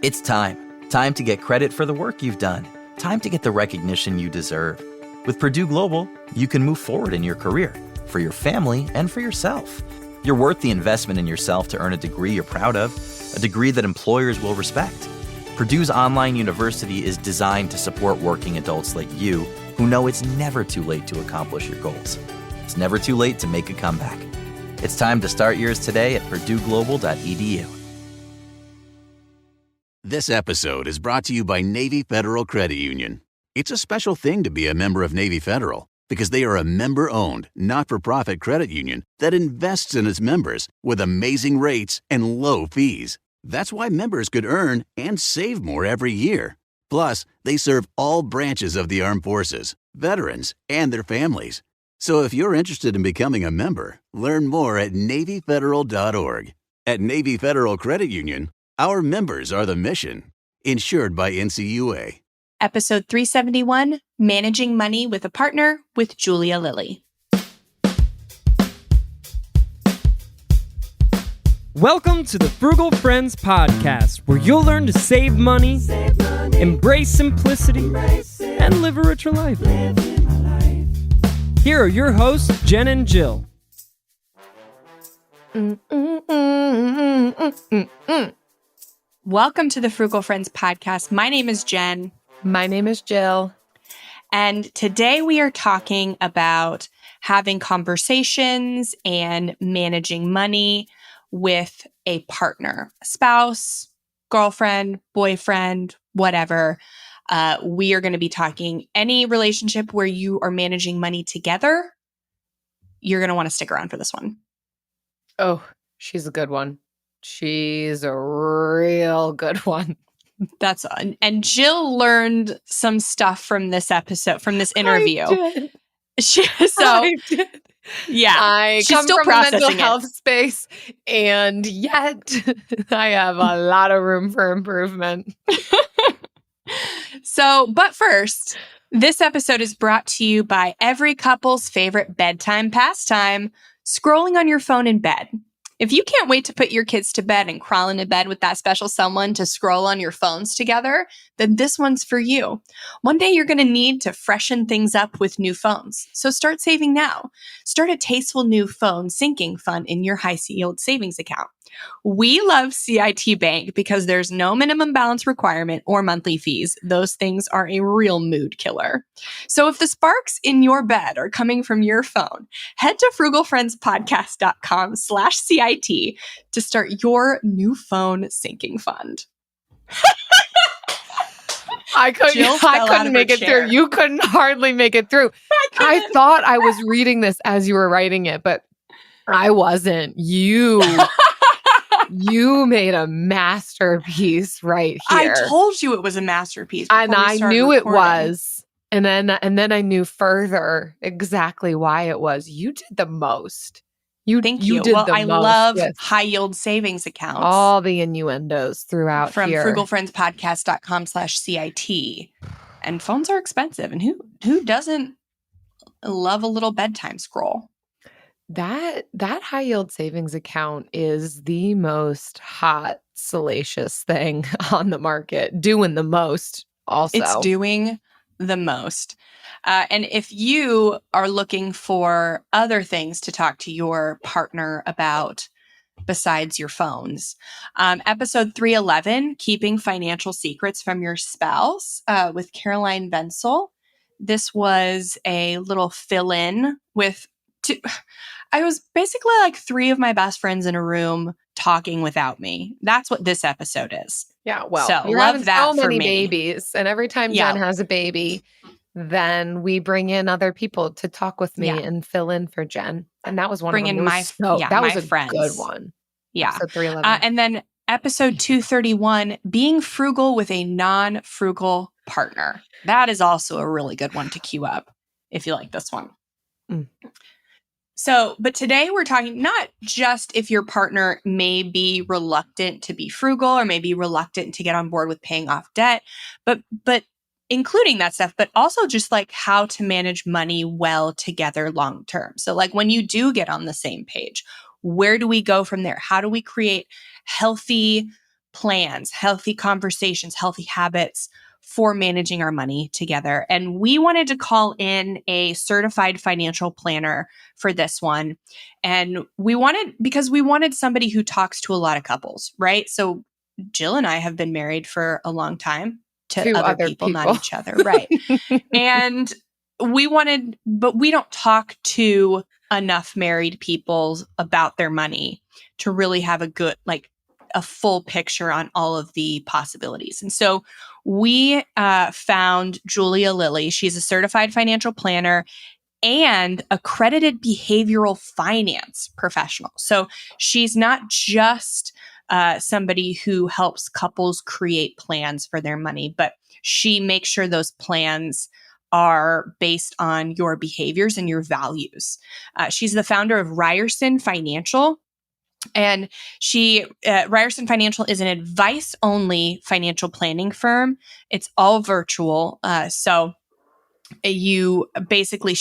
It's time. Time to get credit for the work you've done. Time to get the recognition you deserve. With Purdue Global, you can move forward in your career, for your family, and for yourself. You're worth the investment in yourself to earn a degree you're proud of, a degree that employers will respect. Purdue's online university is designed to support working adults like you who know it's never too late to accomplish your goals. It's never too late to make a comeback. It's time to start yours today at purdueglobal.edu. This episode is brought to you by Navy Federal Credit Union. It's a special thing to be a member of Navy Federal because they are a member-owned, not-for-profit credit union that invests in its members with amazing rates and low fees. That's why members could earn and save more every year. Plus, they serve all branches of the armed forces, veterans, and their families. So if you're interested in becoming a member, learn more at NavyFederal.org. At Navy Federal Credit Union, our members are the mission. Insured by NCUA. Episode 371, Managing Money with a Partner with Julia Lilly. Welcome to the Frugal Friends podcast, where you'll learn to save money, embrace simplicity, and live a richer life. Here are your hosts, Jen and Jill. Welcome to the Frugal Friends podcast. My name is Jen. My name is Jill. And today we are talking about having conversations and managing money with a partner, a spouse, girlfriend, boyfriend, whatever. We are going to be talking any relationship where you are managing money together. You're going to want to stick around for this one. Oh, she's a good one. She's a real good one. That's on. And Jill learned some stuff from this episode, from this interview. I did. I come still from a mental processing health space, and yet I have a lot of room for improvement. But first, this episode is brought to you by every couple's favorite bedtime pastime, scrolling on your phone in bed. If you can't wait to put your kids to bed and crawl into bed with that special someone to scroll on your phones together, then this one's for you. One day you're going to need to freshen things up with new phones. So start saving now. Start a tasteful new phone sinking fund in your high-yield savings account. We love CIT Bank because there's no minimum balance requirement or monthly fees. Those things are a real mood killer. So if the sparks in your bed are coming from your phone, head to frugalfriendspodcast.com/CIT to start your new phone sinking fund. I couldn't make it through. You couldn't hardly make it through. I thought I was reading this as you were writing it, but I wasn't. You made a masterpiece right here. I told you it was a masterpiece. And I knew it was. And then I knew further exactly why it was. You did the most. Thank you. Did well, the I most love with high yield savings accounts. all the innuendos throughout from here. frugalfriendspodcast.com/CIT. And phones are expensive. And who doesn't love a little bedtime scroll? That high yield savings account is the most hot, salacious thing on the market, doing the most also. It's doing the most. And if you are looking for other things to talk to your partner about besides your phones, episode 311, Keeping Financial Secrets from Your Spouse with Caroline Wenzel. This was a little fill-in with I was basically like three of my best friends in a room talking without me. That's what this episode is. Yeah, well, so you're love having that so for many me. babies, and every time Jen has a baby, then we bring in other people to talk with me and fill in for Jen. And that was one bring of them. in my that was a friends. good one. Yeah, so 311. And then episode 231, Being Frugal with a Non-Frugal Partner. That is also a really good one to queue up if you like this one. So, but today we're talking not just if your partner may be reluctant to be frugal or maybe reluctant to get on board with paying off debt, but including that stuff, but also just like how to manage money well together long term. So like when you do get on the same page, where do we go from there? How do we create healthy, plans, healthy conversations, healthy habits for managing our money together. And we wanted to call in a certified financial planner for this one. And because we wanted somebody who talks to a lot of couples, right? So Jill and I have been married for a long time to other people, not each other. Right. And but we don't talk to enough married people about their money to really have a full picture on all of the possibilities. And so we found Julia Lilly. She's a certified financial planner and accredited behavioral finance professional. So she's not just somebody who helps couples create plans for their money, but she makes sure those plans are based on your behaviors and your values. She's the founder of Ryerson Financial. And Ryerson Financial is an advice-only financial planning firm. It's all virtual. So she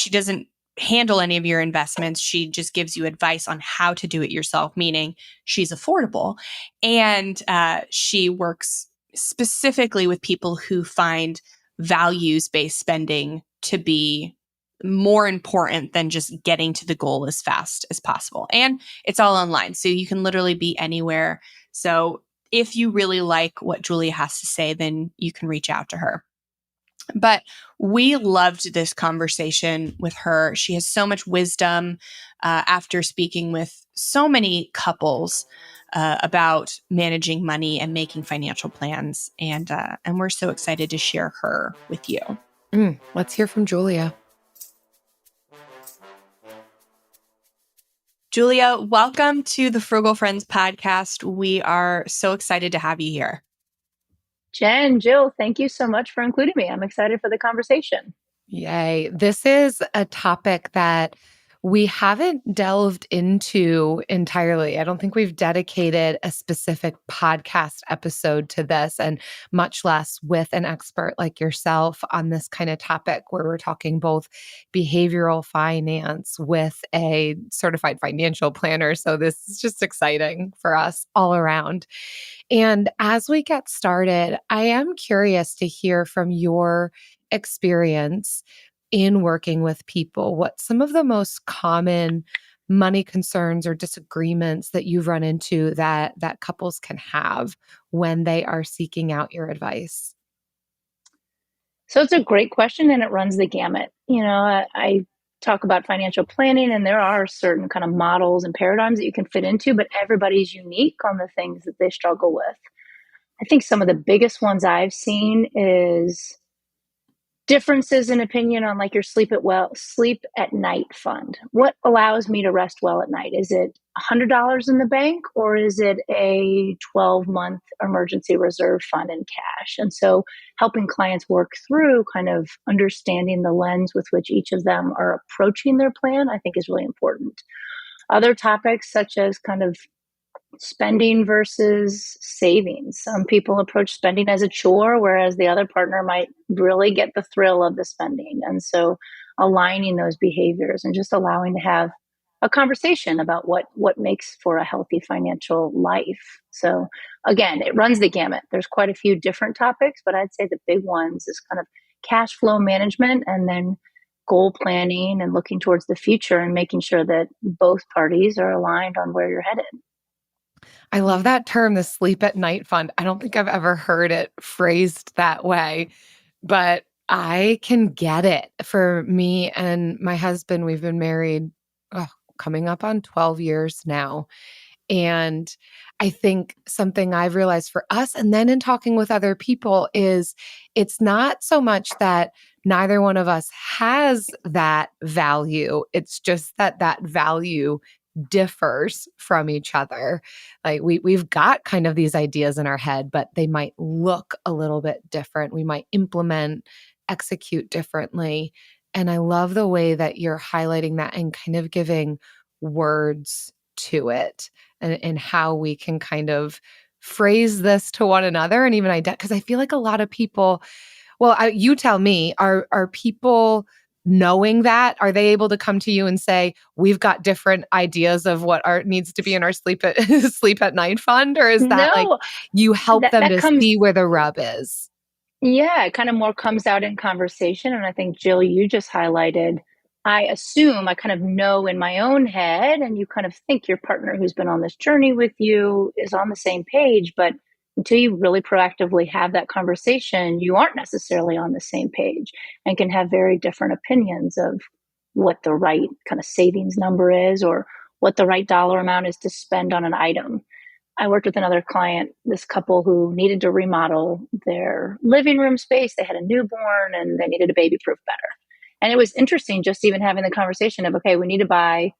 doesn't handle any of your investments. She just gives you advice on how to do it yourself, meaning she's affordable. And she works specifically with people who find values-based spending to be more important than just getting to the goal as fast as possible. And it's all online, so you can literally be anywhere. So if you really like what Julia has to say, then you can reach out to her. But we loved this conversation with her. She has so much wisdom after speaking with so many couples about managing money and making financial plans. And we're so excited to share her with you. Let's hear from Julia. Julia, welcome to the Frugal Friends podcast. We are so excited to have you here. Jen, Jill, thank you so much for including me. I'm excited for the conversation. Yay. This is a topic that we haven't delved into entirely. I don't think we've dedicated a specific podcast episode to this, and much less with an expert like yourself on this kind of topic where we're talking both behavioral finance with a certified financial planner. So this is just exciting for us all around. And as we get started, I am curious to hear from your experience in working with people, what some of the most common money concerns or disagreements that you've run into that couples can have when they are seeking out your advice. So it's a great question, and it runs the gamut. I talk about financial planning, and there are certain kind of models and paradigms that you can fit into, but everybody's unique on the things that they struggle with. I think some of the biggest ones I've seen is differences in opinion on like your sleep at night fund. What allows me to rest well at night? Is it $100 in the bank, or is it a 12-month emergency reserve fund in cash? And so helping clients work through kind of understanding the lens with which each of them are approaching their plan, I think is really important. Other topics such as kind of spending versus savings. Some people approach spending as a chore, whereas the other partner might really get the thrill of the spending. And so aligning those behaviors and just allowing to have a conversation about what makes for a healthy financial life. So again, it runs the gamut. There's quite a few different topics, but I'd say the big ones is kind of cash flow management, and then goal planning and looking towards the future and making sure that both parties are aligned on where you're headed. I love that term, the sleep at night fund. I don't think I've ever heard it phrased that way, but I can get it. For me and my husband, we've been married coming up on 12 years now. And I think something I've realized for us, and then in talking with other people, is it's not so much that neither one of us has that value. It's just that value differs from each other. Like we've got kind of these ideas in our head, but they might look a little bit different. We might execute differently. And I love the way that you're highlighting that and kind of giving words to it, and how we can kind of phrase this to one another and even because I feel like a lot of people, you tell me, are people knowing that? Are they able to come to you and say, we've got different ideas of what needs to be in our sleep at night fund? Or is that like No, you help them that to comes. see where the rub is? Yeah, it kind of more comes out in conversation. And I think, Jill, you just highlighted, I assume I kind of know in my own head, and you kind of think your partner who's been on this journey with you is on the same page. But until you really proactively have that conversation, you aren't necessarily on the same page and can have very different opinions of what the right kind of savings number is or what the right dollar amount is to spend on an item. I worked with another client, this couple who needed to remodel their living room space. They had a newborn and they needed a baby proof better. And it was interesting just even having the conversation of, okay, we need to buy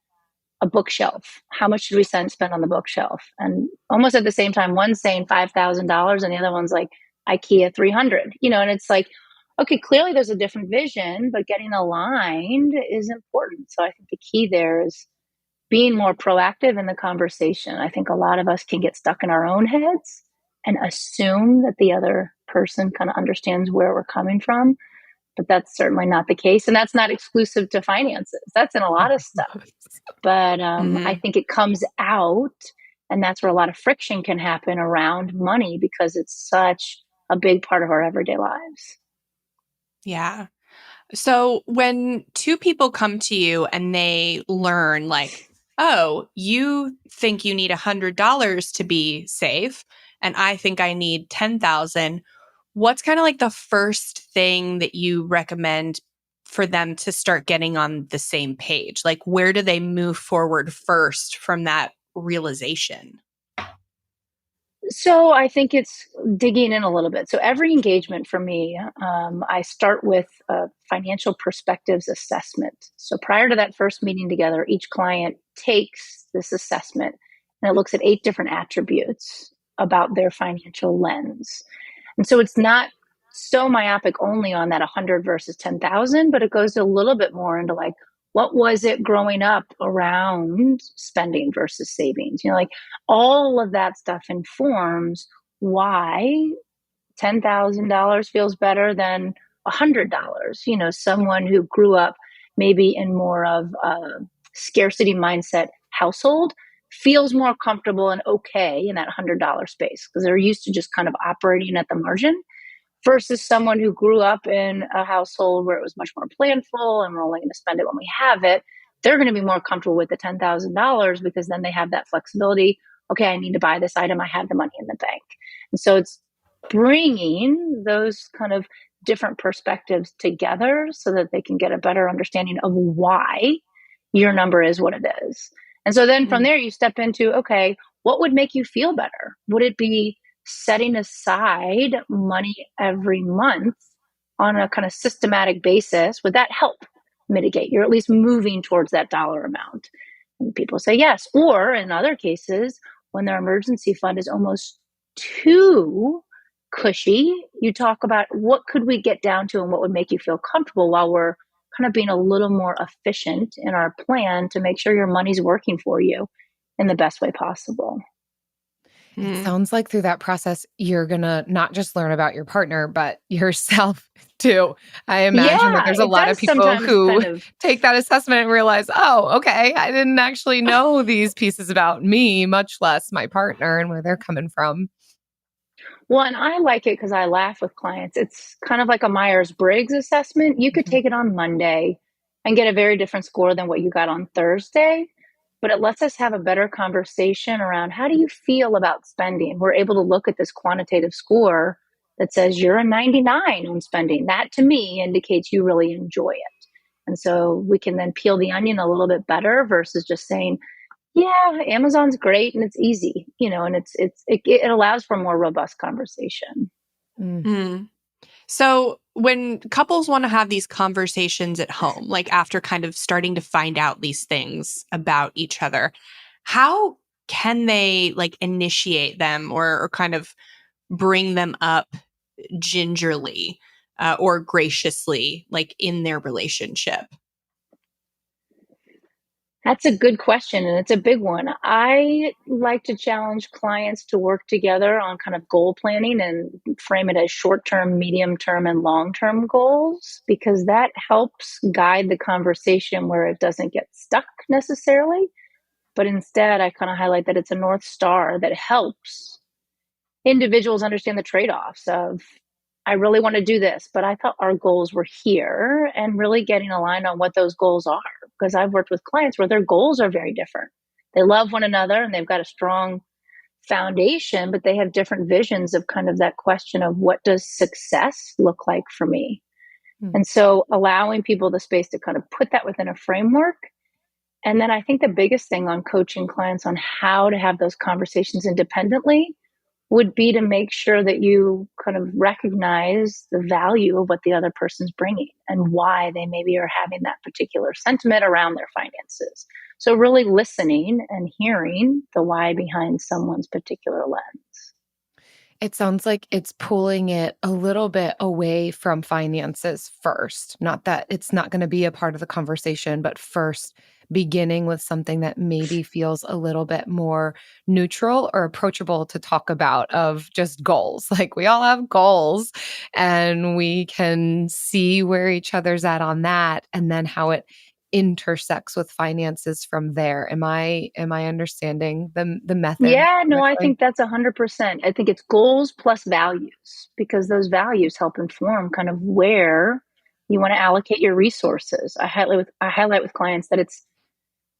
a bookshelf. How much should we spend on the bookshelf? And almost at the same time, one's saying $5,000 and the other one's like IKEA 300, and it's like, okay, clearly there's a different vision, but getting aligned is important. So I think the key there is being more proactive in the conversation. I think a lot of us can get stuck in our own heads and assume that the other person kind of understands where we're coming from, but that's certainly not the case. And that's not exclusive to finances. That's in a lot of stuff. But I think it comes out, and that's where a lot of friction can happen around money because it's such a big part of our everyday lives. Yeah. So when two people come to you and they learn like, oh, you think you need $100 to be safe, and I think I need 10,000. What's kind of like the first thing that you recommend for them to start getting on the same page? Like, where do they move forward first from that realization? So I think it's digging in a little bit. So every engagement for me, I start with a financial perspectives assessment. So prior to that first meeting together, each client takes this assessment and it looks at 8 different attributes about their financial lens. And so it's not so myopic only on that 100 versus 10,000, but it goes a little bit more into like, what was it growing up around spending versus savings? Like all of that stuff informs why $10,000 feels better than $100. Someone who grew up maybe in more of a scarcity mindset household feels more comfortable and okay in that $100 space because they're used to just kind of operating at the margin versus someone who grew up in a household where it was much more planful and we're only going to spend it when we have it. They're going to be more comfortable with the $10,000 because then they have that flexibility. Okay, I need to buy this item. I have the money in the bank. And so it's bringing those kind of different perspectives together so that they can get a better understanding of why your number is what it is. And so then from there, you step into, okay, what would make you feel better? Would it be setting aside money every month on a kind of systematic basis? Would that help mitigate? You're at least moving towards that dollar amount. And people say yes. Or in other cases, when their emergency fund is almost too cushy, you talk about what could we get down to and what would make you feel comfortable while we're kind of being a little more efficient in our plan to make sure your money's working for you in the best way possible. It sounds like through that process, you're going to not just learn about your partner, but yourself too. I imagine that there's a lot of people who take that assessment and realize, oh, okay, I didn't actually know these pieces about me, much less my partner and where they're coming from. Well, and I like it because I laugh with clients. It's kind of like a Myers-Briggs assessment. You could take it on Monday and get a very different score than what you got on Thursday. But it lets us have a better conversation around how do you feel about spending? We're able to look at this quantitative score that says you're a 99 on spending. That to me indicates you really enjoy it. And so we can then peel the onion a little bit better versus just saying, yeah, Amazon's great and it's easy, and it allows for more robust conversation. So when couples want to have these conversations at home, like after kind of starting to find out these things about each other, how can they like initiate them or kind of bring them up gingerly or graciously, like in their relationship? That's a good question, and it's a big one. I like to challenge clients to work together on kind of goal planning and frame it as short term, medium term, and long term goals, because that helps guide the conversation where it doesn't get stuck necessarily. But instead, I kind of highlight that it's a North Star that helps individuals understand the trade offs of, I really want to do this, but I thought our goals were here, and really getting aligned on what those goals are. Because I've worked with clients where their goals are very different. They love one another and they've got a strong foundation, but they have different visions of kind of that question of, what does success look like for me? And so allowing people the space to kind of put that within a framework. And then I think the biggest thing on coaching clients on how to have those conversations independently would be to make sure that you kind of recognize the value of what the other person's bringing and why they maybe are having that particular sentiment around their finances. So really listening and hearing the why behind someone's particular lens. It sounds like it's pulling it a little bit away from finances first. Not that it's not going to be a part of the conversation, but first beginning with something that maybe feels a little bit more neutral or approachable to talk about, of just goals. Like, we all have goals and we can see where each other's at on that, and then how it intersects with finances from there. Am I understanding the method Yeah, no, I correctly? think that's 100%. I think it's goals plus values, because those values help inform kind of where you want to allocate your resources. I highlight with clients that it's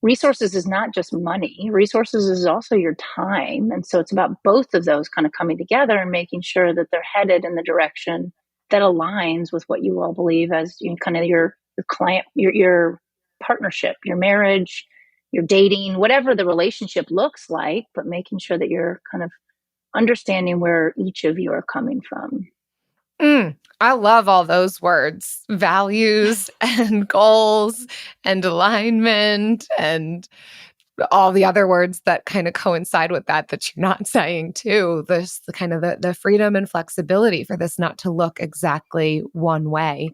resources is not just money. Resources is also your time. And so it's about both of those kind of coming together and making sure that they're headed in the direction that aligns with what you all believe as kind of your client, your partnership, your marriage, your dating, whatever the relationship looks like, but making sure that you're kind of understanding where each of you are coming from. I love all those words: values and goals and alignment and all the other words that kind of coincide with that you're not saying too. This the kind of the freedom and flexibility for this not to look exactly one way.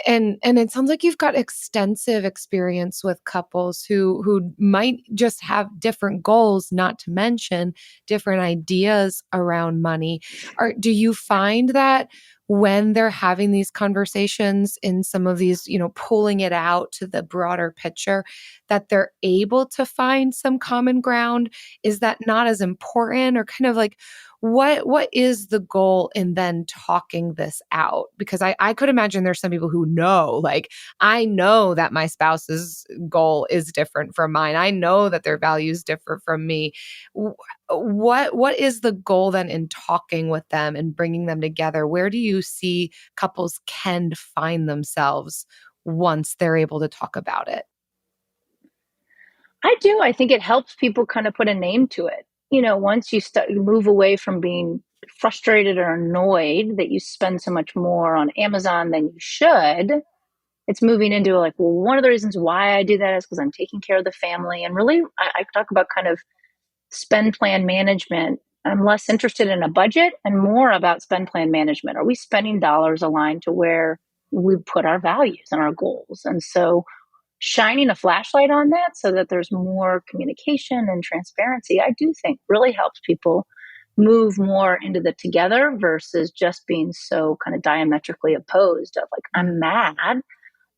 And it sounds like you've got extensive experience with couples who might just have different goals, not to mention different ideas around money. Do you find that when they're having these conversations in some of these, pulling it out to the broader picture, that they're able to find some common ground? Is that not as important, or kind of like, what is the goal in then talking this out? Because I could imagine there's some people who know, like, I know that my spouse's goal is different from mine. I know that their values differ from me. What is the goal then in talking with them and bringing them together? Where do you see couples can find themselves once they're able to talk about it? I do. I think it helps people kind of put a name to it. Once you move away from being frustrated or annoyed that you spend so much more on Amazon than you should, it's moving into like, well, one of the reasons why I do that is because I'm taking care of the family. And really, I talk about kind of spend plan management. I'm less interested in a budget and more about spend plan management. Are we spending dollars aligned to where we put our values and our goals? And so shining a flashlight on that so that there's more communication and transparency, I do think really helps people move more into the together versus just being so kind of diametrically opposed of like, I'm mad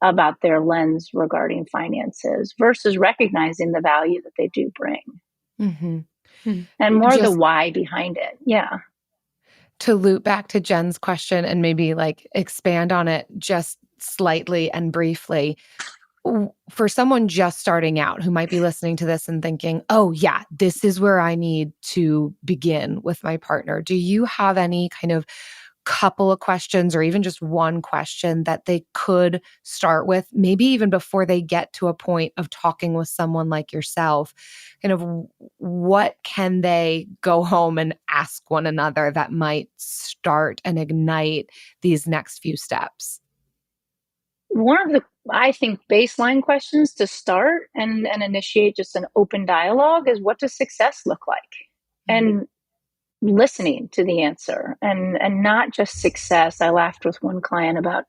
about their lens regarding finances versus recognizing the value that they do bring. Mm-hmm. And more the why behind it. Yeah. To loop back to Jen's question and maybe like expand on it just slightly and briefly, for someone just starting out who might be listening to this and thinking, oh yeah, this is where I need to begin with my partner, do you have any kind of couple of questions or even just one question that they could start with, maybe even before they get to a point of talking with someone like yourself? Kind of what can they go home and ask one another that might start and ignite these next few steps? One of the, I think, baseline questions to start and initiate just an open dialogue is, what does success look like? And listening to the answer and not just success. I laughed with one client about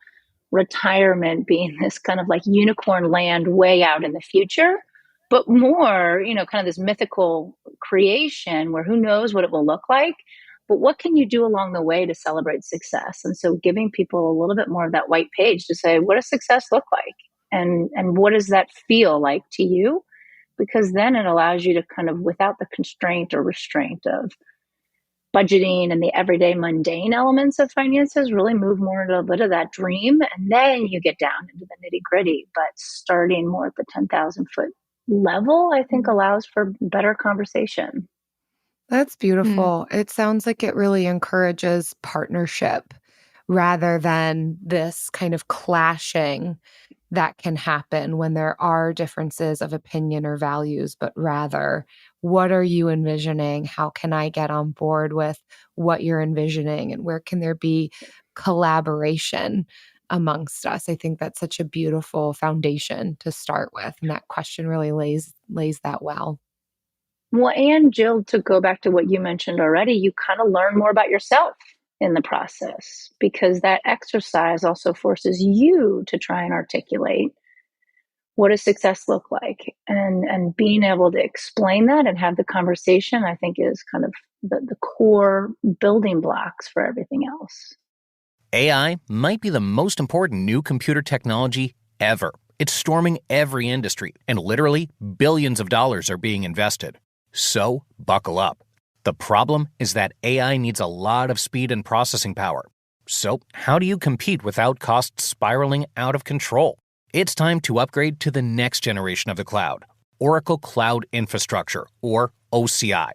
retirement being this kind of like unicorn land way out in the future but more, kind of this mythical creation where who knows what it will look like, but what can you do along the way to celebrate success? And so giving people a little bit more of that white page to say, what does success look like? And what does that feel like to you? Because then it allows you to kind of, without the constraint or restraint of budgeting and the everyday mundane elements of finances, really move more into a bit of that dream. And then you get down into the nitty gritty, but starting more at the 10,000 foot level, I think allows for better conversation. That's beautiful. It sounds like it really encourages partnership rather than this kind of clashing that can happen when there are differences of opinion or values, but rather, what are you envisioning? How can I get on board with what you're envisioning? And where can there be collaboration amongst us? I think that's such a beautiful foundation to start with. And that question really lays that well. Well, and Jill, to go back to what you mentioned already, you kind of learn more about yourself in the process, because that exercise also forces you to try and articulate what does success look like, and being able to explain that and have the conversation, I think, is kind of the core building blocks for everything else. AI might be the most important new computer technology ever. It's storming every industry, and literally billions of dollars are being invested. So buckle up. The problem is that AI needs a lot of speed and processing power. So how do you compete without costs spiraling out of control? It's time to upgrade to the next generation of the cloud, Oracle Cloud Infrastructure, or OCI.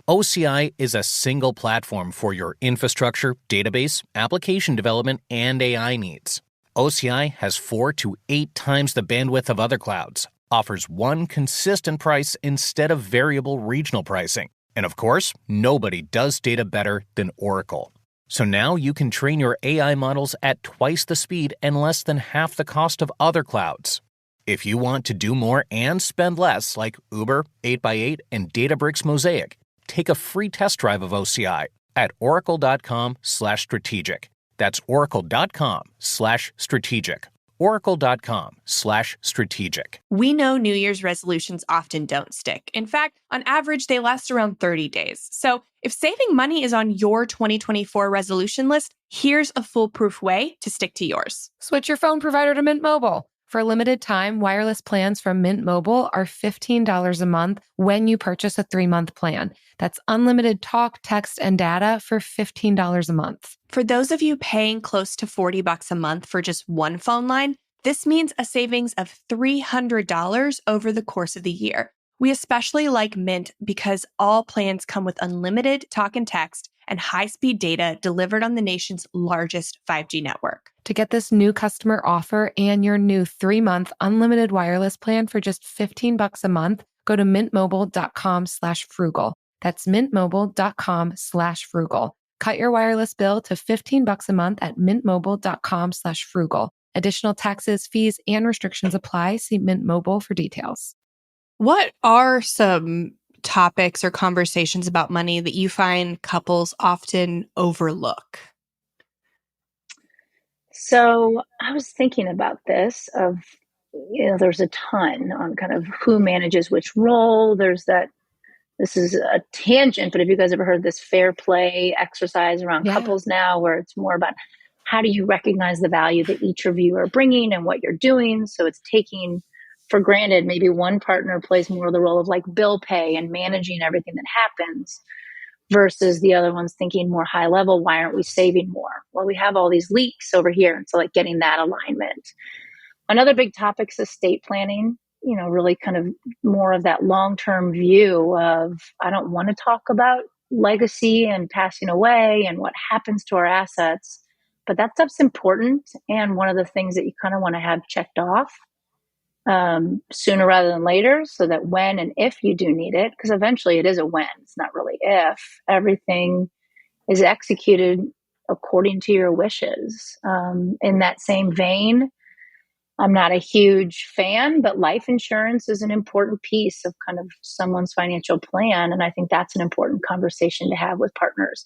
OCI is a single platform for your infrastructure, database, application development, and AI needs. OCI has 4 to 8 times the bandwidth of other clouds, offers one consistent price instead of variable regional pricing. And of course, nobody does data better than Oracle. So now you can train your AI models at twice the speed and less than half the cost of other clouds. If you want to do more and spend less, like Uber, 8x8, and Databricks Mosaic, take a free test drive of OCI at oracle.com/strategic. That's oracle.com/strategic. oracle.com/strategic. We know New Year's resolutions often don't stick. In fact, on average, they last around 30 days. So if saving money is on your 2024 resolution list, here's a foolproof way to stick to yours. Switch your phone provider to Mint Mobile. For a limited time, wireless plans from Mint Mobile are $15 a month when you purchase a 3-month plan. That's unlimited talk, text, and data for $15 a month. For those of you paying close to $40 a month for just one phone line, this means a savings of $300 over the course of the year. We especially like Mint because all plans come with unlimited talk and text and high-speed data delivered on the nation's largest 5G network. To get this new customer offer and your new 3-month unlimited wireless plan for just $15 a month, go to mintmobile.com/frugal. That's mintmobile.com/frugal. Cut your wireless bill to $15 a month at mintmobile.com/frugal. Additional taxes, fees, and restrictions apply. See Mint Mobile for details. What are some topics or conversations about money that you find couples often overlook? So I was thinking about this of, there's a ton on kind of who manages which role. There's that, this is a tangent, but have you guys ever heard this fair play exercise around couples now, where it's more about how do you recognize the value that each of you are bringing and what you're doing? So it's taking for granted, maybe one partner plays more of the role of like bill pay and managing everything that happens, versus the other one's thinking more high level. Why aren't we saving more? Well, we have all these leaks over here. And so like getting that alignment. Another big topic is estate planning, really kind of more of that long-term view of, I don't want to talk about legacy and passing away and what happens to our assets, but that stuff's important. And one of the things that you kind of want to have checked off sooner rather than later, so that when and if you do need it, because eventually it is a when, it's not really if, everything is executed according to your wishes. In that same vein, I'm not a huge fan, but life insurance is an important piece of kind of someone's financial plan. And I think that's an important conversation to have with partners.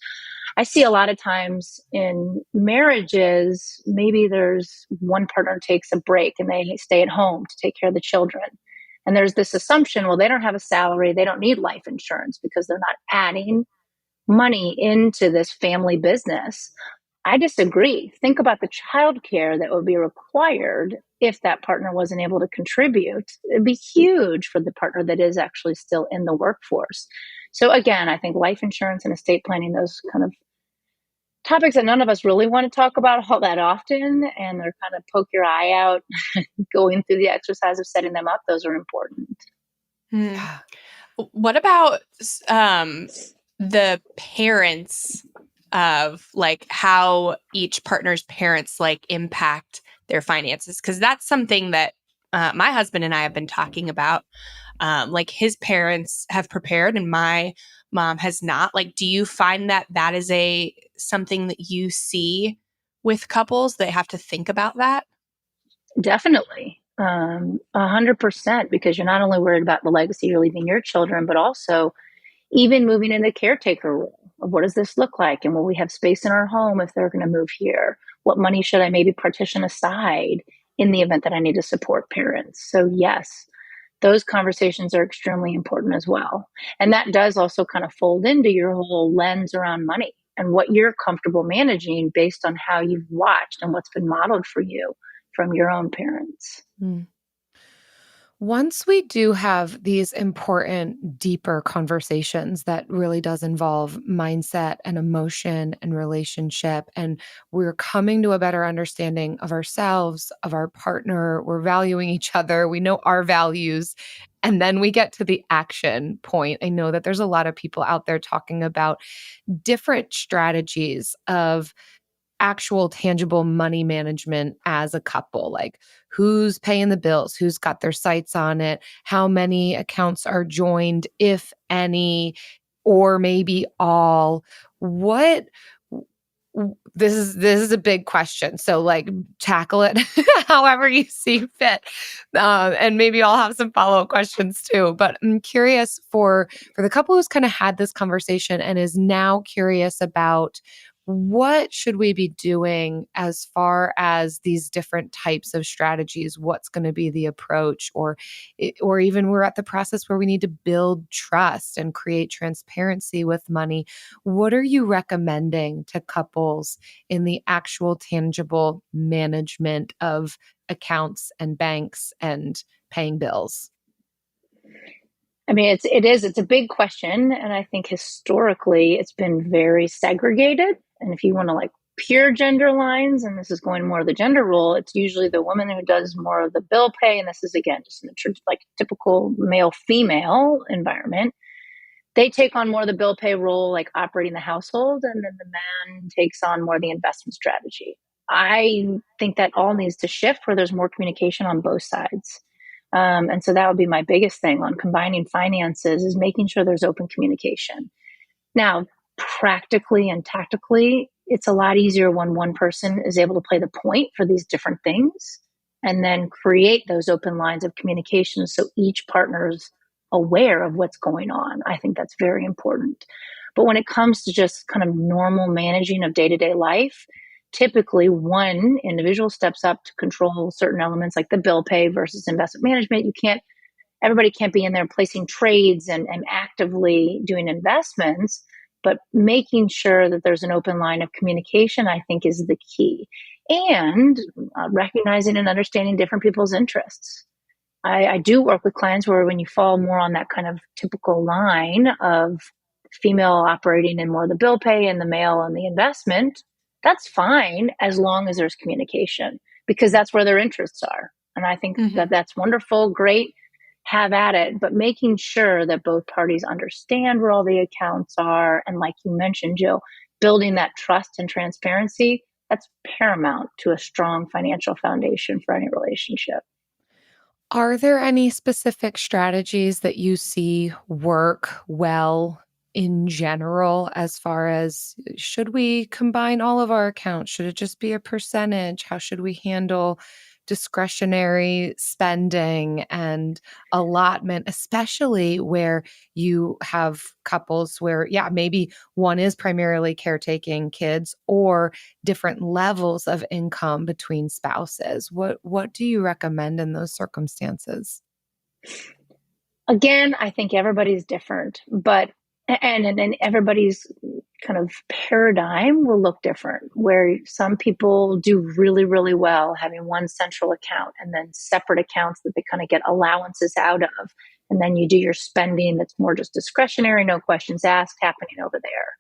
I see a lot of times in marriages, maybe there's one partner takes a break and they stay at home to take care of the children. And there's this assumption, well, they don't have a salary, they don't need life insurance because they're not adding money into this family business. I disagree. Think about the childcare that would be required if that partner wasn't able to contribute. It'd be huge for the partner that is actually still in the workforce. So again, I think life insurance and estate planning, those kind of topics that none of us really want to talk about all that often, and they're kind of poke your eye out going through the exercise of setting them up, those are important. Yeah. What about the parents of like how each partner's parents like impact their finances? Because that's something that my husband and I have been talking about. Like his parents have prepared and my mom has not. Like, do you find that that is something that you see with couples that have to think about that? Definitely. 100%, because you're not only worried about the legacy you're leaving your children, but also even moving into caretaker role of what does this look like? And will we have space in our home if they're going to move here? What money should I maybe partition aside in the event that I need to support parents? So yes, those conversations are extremely important as well. And that does also kind of fold into your whole lens around money and what you're comfortable managing based on how you've watched and what's been modeled for you from your own parents. Mm. Once we do have these important, deeper conversations that really does involve mindset and emotion and relationship, and we're coming to a better understanding of ourselves, of our partner, we're valuing each other, we know our values, and then we get to the action point. I know that there's a lot of people out there talking about different strategies of actual tangible money management as a couple, like who's paying the bills, who's got their sights on it, how many accounts are joined, if any, or maybe all. What this is a big question, so like tackle it however you see fit, and maybe I'll have some follow-up questions too. But I'm curious for the couple who's kind of had this conversation and is now curious about what should we be doing as far as these different types of strategies? What's going to be the approach, or even we're at the process where we need to build trust and create transparency with money. What are you recommending to couples in the actual tangible management of accounts and banks and paying bills? I mean, it's a big question. And I think historically it's been very segregated. And if you want to like pure gender lines, and this is going more of the gender role, it's usually the woman who does more of the bill pay. And this is again, just in the like typical male female environment. They take on more of the bill pay role, like operating the household. And then the man takes on more of the investment strategy. I think that all needs to shift where there's more communication on both sides. And so that would be my biggest thing on combining finances, is making sure there's open communication. Now, practically and tactically, it's a lot easier when one person is able to play the point for these different things and then create those open lines of communication so each partner's aware of what's going on. I think that's very important. But when it comes to just kind of normal managing of day-to-day life, typically one individual steps up to control certain elements like the bill pay versus investment management. Everybody can't be in there placing trades and actively doing investments, but making sure that there's an open line of communication, I think, is the key. And recognizing and understanding different people's interests. I do work with clients where when you fall more on that kind of typical line of female operating in more of the bill pay and the male and the investment, that's fine as long as there's communication, because that's where their interests are. And I think that that's wonderful, great, have at it, but making sure that both parties understand where all the accounts are. And like you mentioned, Jill, building that trust and transparency, that's paramount to a strong financial foundation for any relationship. Are there any specific strategies that you see work well in general, as far as should we combine all of our accounts? Should it just be a percentage? How should we handle discretionary spending and allotment, especially where you have couples where, yeah, maybe one is primarily caretaking kids or different levels of income between spouses? What do you recommend in those circumstances? Again, I think everybody's different, but and everybody's kind of paradigm will look different, where some people do really, really well having one central account and then separate accounts that they kind of get allowances out of. And then you do your spending that's more just discretionary, no questions asked, happening over there.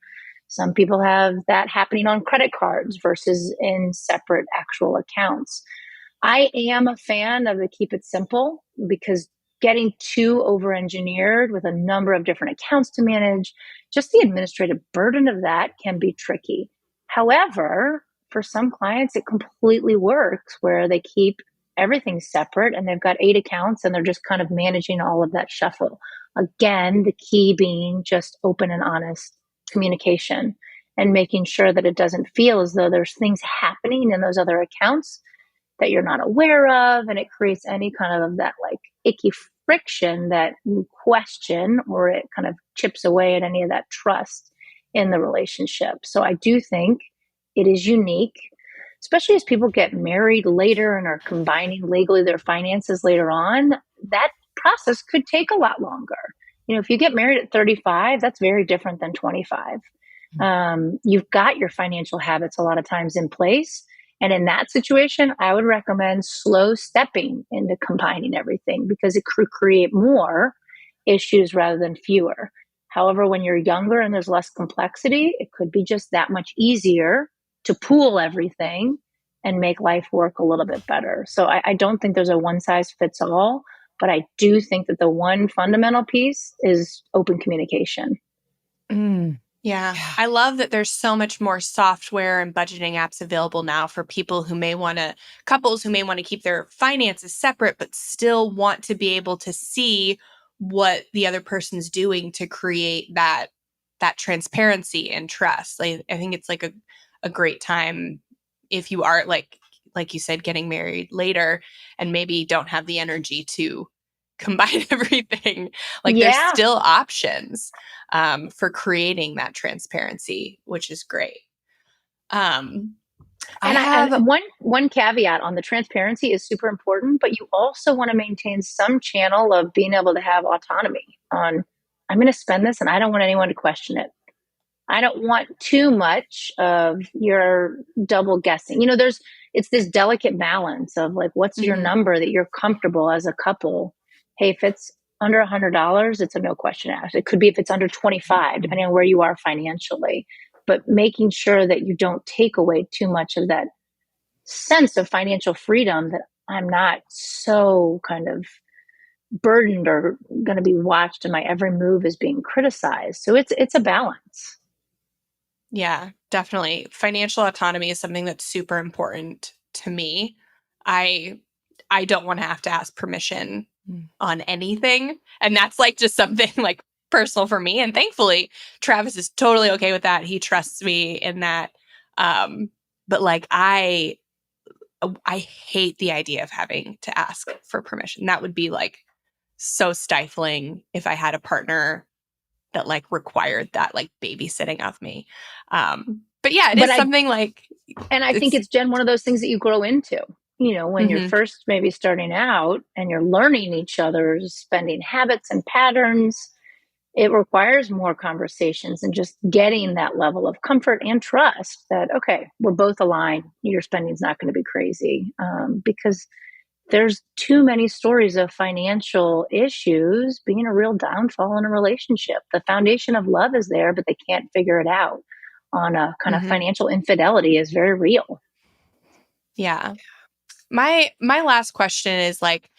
Some people have that happening on credit cards versus in separate actual accounts. I am a fan of the keep it simple, because getting too over engineered with a number of different accounts to manage, just the administrative burden of that can be tricky. However, for some clients, it completely works where they keep everything separate and they've got 8 accounts and they're just kind of managing all of that shuffle. Again, the key being just open and honest communication and making sure that it doesn't feel as though there's things happening in those other accounts that you're not aware of, and it creates any kind of that like icky friction that you question, or it kind of chips away at any of that trust in the relationship. So I do think it is unique, especially as people get married later and are combining legally their finances later on. That process could take a lot longer. If you get married at 35, that's very different than 25. You've got your financial habits a lot of times in place. And in that situation, I would recommend slow stepping into combining everything, because it could create more issues rather than fewer. However, when you're younger and there's less complexity, it could be just that much easier to pool everything and make life work a little bit better. So I don't think there's a one size fits all, but I do think that the one fundamental piece is open communication. Yeah. I love that there's so much more software and budgeting apps available now for people who couples who may want to keep their finances separate, but still want to be able to see what the other person's doing to create that transparency and trust. I think it's like a great time if you are like you said, getting married later and maybe don't have the energy to combine everything. There's still options for creating that transparency, which is great. And I have one caveat on the transparency is super important, but you also want to maintain some channel of being able to have autonomy on, I'm going to spend this and I don't want anyone to question it. I don't want too much of your double guessing. It's this delicate balance of like, what's your number that you're comfortable as a couple? Hey, if it's under $100, it's a no question asked. It could be if it's under 25, depending on where you are financially, but making sure that you don't take away too much of that sense of financial freedom, that I'm not so kind of burdened or going to be watched and my every move is being criticized. So it's a balance. Yeah, definitely. Financial autonomy is something that's super important to me. I don't want to have to ask permission on anything. And that's like just something like personal for me. And thankfully, Travis is totally okay with that. He trusts me in that. But like I hate the idea of having to ask for permission. That would be like so stifling if I had a partner that like required that like babysitting of me. But yeah, it is something like, and I think it's, Jen, one of those things that you grow into, when you're first maybe starting out and you're learning each other's spending habits and patterns. It requires more conversations and just getting that level of comfort and trust that, okay, we're both aligned. Your spending's not going to be crazy, because there's too many stories of financial issues being a real downfall in a relationship. The foundation of love is there, but they can't figure it out. On a kind of financial infidelity is very real. Yeah. My last question is like,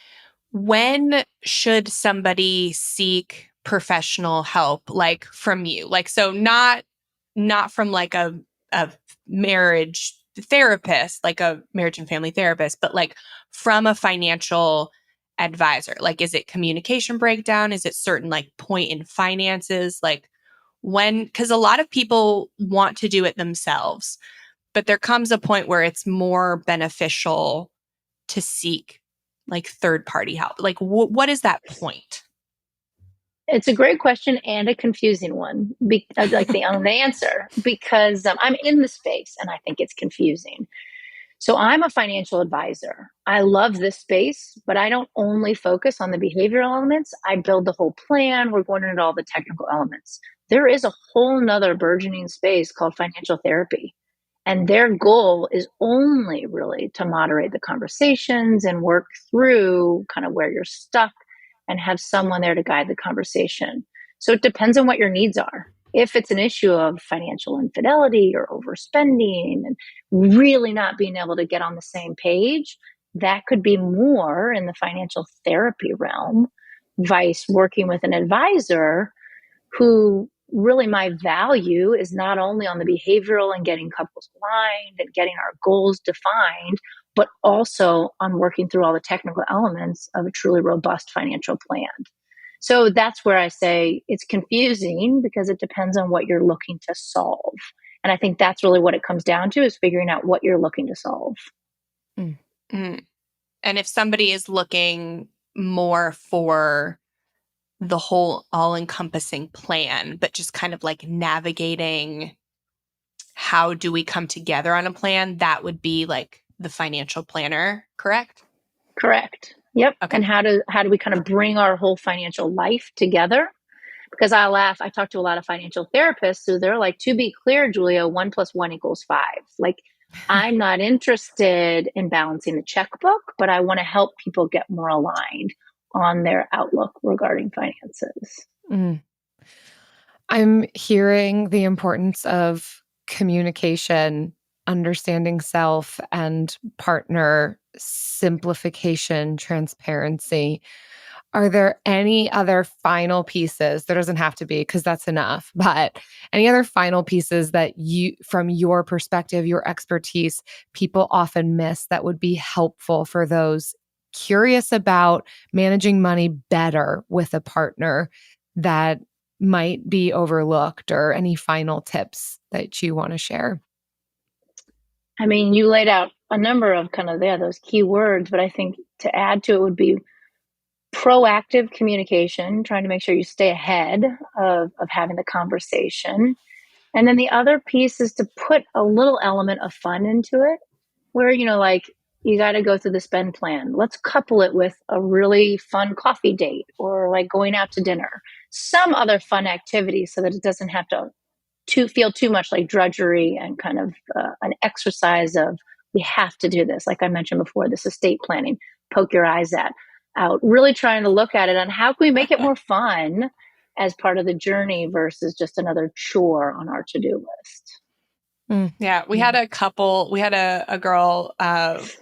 when should somebody seek professional help, like from you? Like, so not from like a marriage therapist, like a marriage and family therapist, but like from a financial advisor. Like, is it communication breakdown? Is it certain like point in finances? Like because a lot of people want to do it themselves, but there comes a point where it's more beneficial to seek like third party help. Like what is that point? It's a great question and a confusing one. Like the answer, because I'm in the space and I think it's confusing. So I'm a financial advisor. I love this space, but I don't only focus on the behavioral elements. I build the whole plan. We're going into all the technical elements. There is a whole nother burgeoning space called financial therapy. And their goal is only really to moderate the conversations and work through kind of where you're stuck and have someone there to guide the conversation. So it depends on what your needs are. If it's an issue of financial infidelity or overspending and really not being able to get on the same page, that could be more in the financial therapy realm, vice working with an advisor who really my value is not only on the behavioral and getting couples aligned and getting our goals defined, but also on working through all the technical elements of a truly robust financial plan. So that's where I say it's confusing because it depends on what you're looking to solve. And I think that's really what it comes down to, is figuring out what you're looking to solve. Mm. And if somebody is looking more for the whole all-encompassing plan, but just kind of like navigating how do we come together on a plan, that would be like the financial planner, correct? Correct. Yep. Okay. And how do we kind of bring our whole financial life together? Because I laugh, I talk to a lot of financial therapists who they're like, to be clear, Julia, 1 + 1 = 5. Like, I'm not interested in balancing the checkbook, but I want to help people get more aligned on their outlook regarding finances. Mm. I'm hearing the importance of communication, understanding self and partner, simplification, transparency. Are there any other final pieces? There doesn't have to be, because that's enough, but any other final pieces that you, from your perspective, your expertise, people often miss that would be helpful for those curious about managing money better with a partner that might be overlooked, or any final tips that you want to share? I mean, you laid out a number of kind of those key words, but I think to add to it would be proactive communication, trying to make sure you stay ahead of having the conversation. And then the other piece is to put a little element of fun into it, where, like, you got to go through the spend plan. Let's couple it with a really fun coffee date, or like going out to dinner, some other fun activity, so that it doesn't have to feel too much like drudgery and kind of an exercise of, we have to do this. Like I mentioned before, this estate planning, poke your eyes out, really trying to look at it on how can we make it more fun as part of the journey versus just another chore on our to-do list. Yeah, we had a girl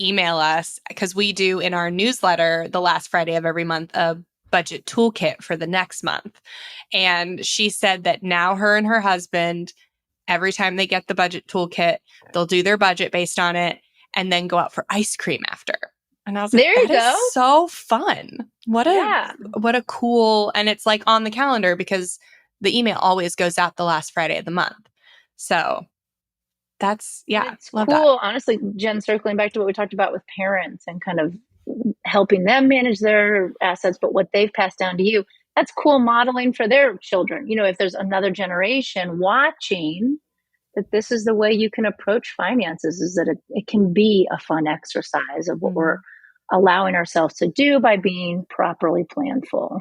email us, because we do in our newsletter the last Friday of every month a budget toolkit for the next month. And she said that now her and her husband, every time they get the budget toolkit, they'll do their budget based on it and then go out for ice cream after. And I was like, There you that go. is so fun. What a cool, and it's like on the calendar because the email always goes out the last Friday of the month. So that's, it's love cool. that. Honestly, Jen, circling back to what we talked about with parents and kind of helping them manage their assets, but what they've passed down to you, that's cool modeling for their children. If there's another generation watching, that this is the way you can approach finances, is that it can be a fun exercise of what we're allowing ourselves to do by being properly planful.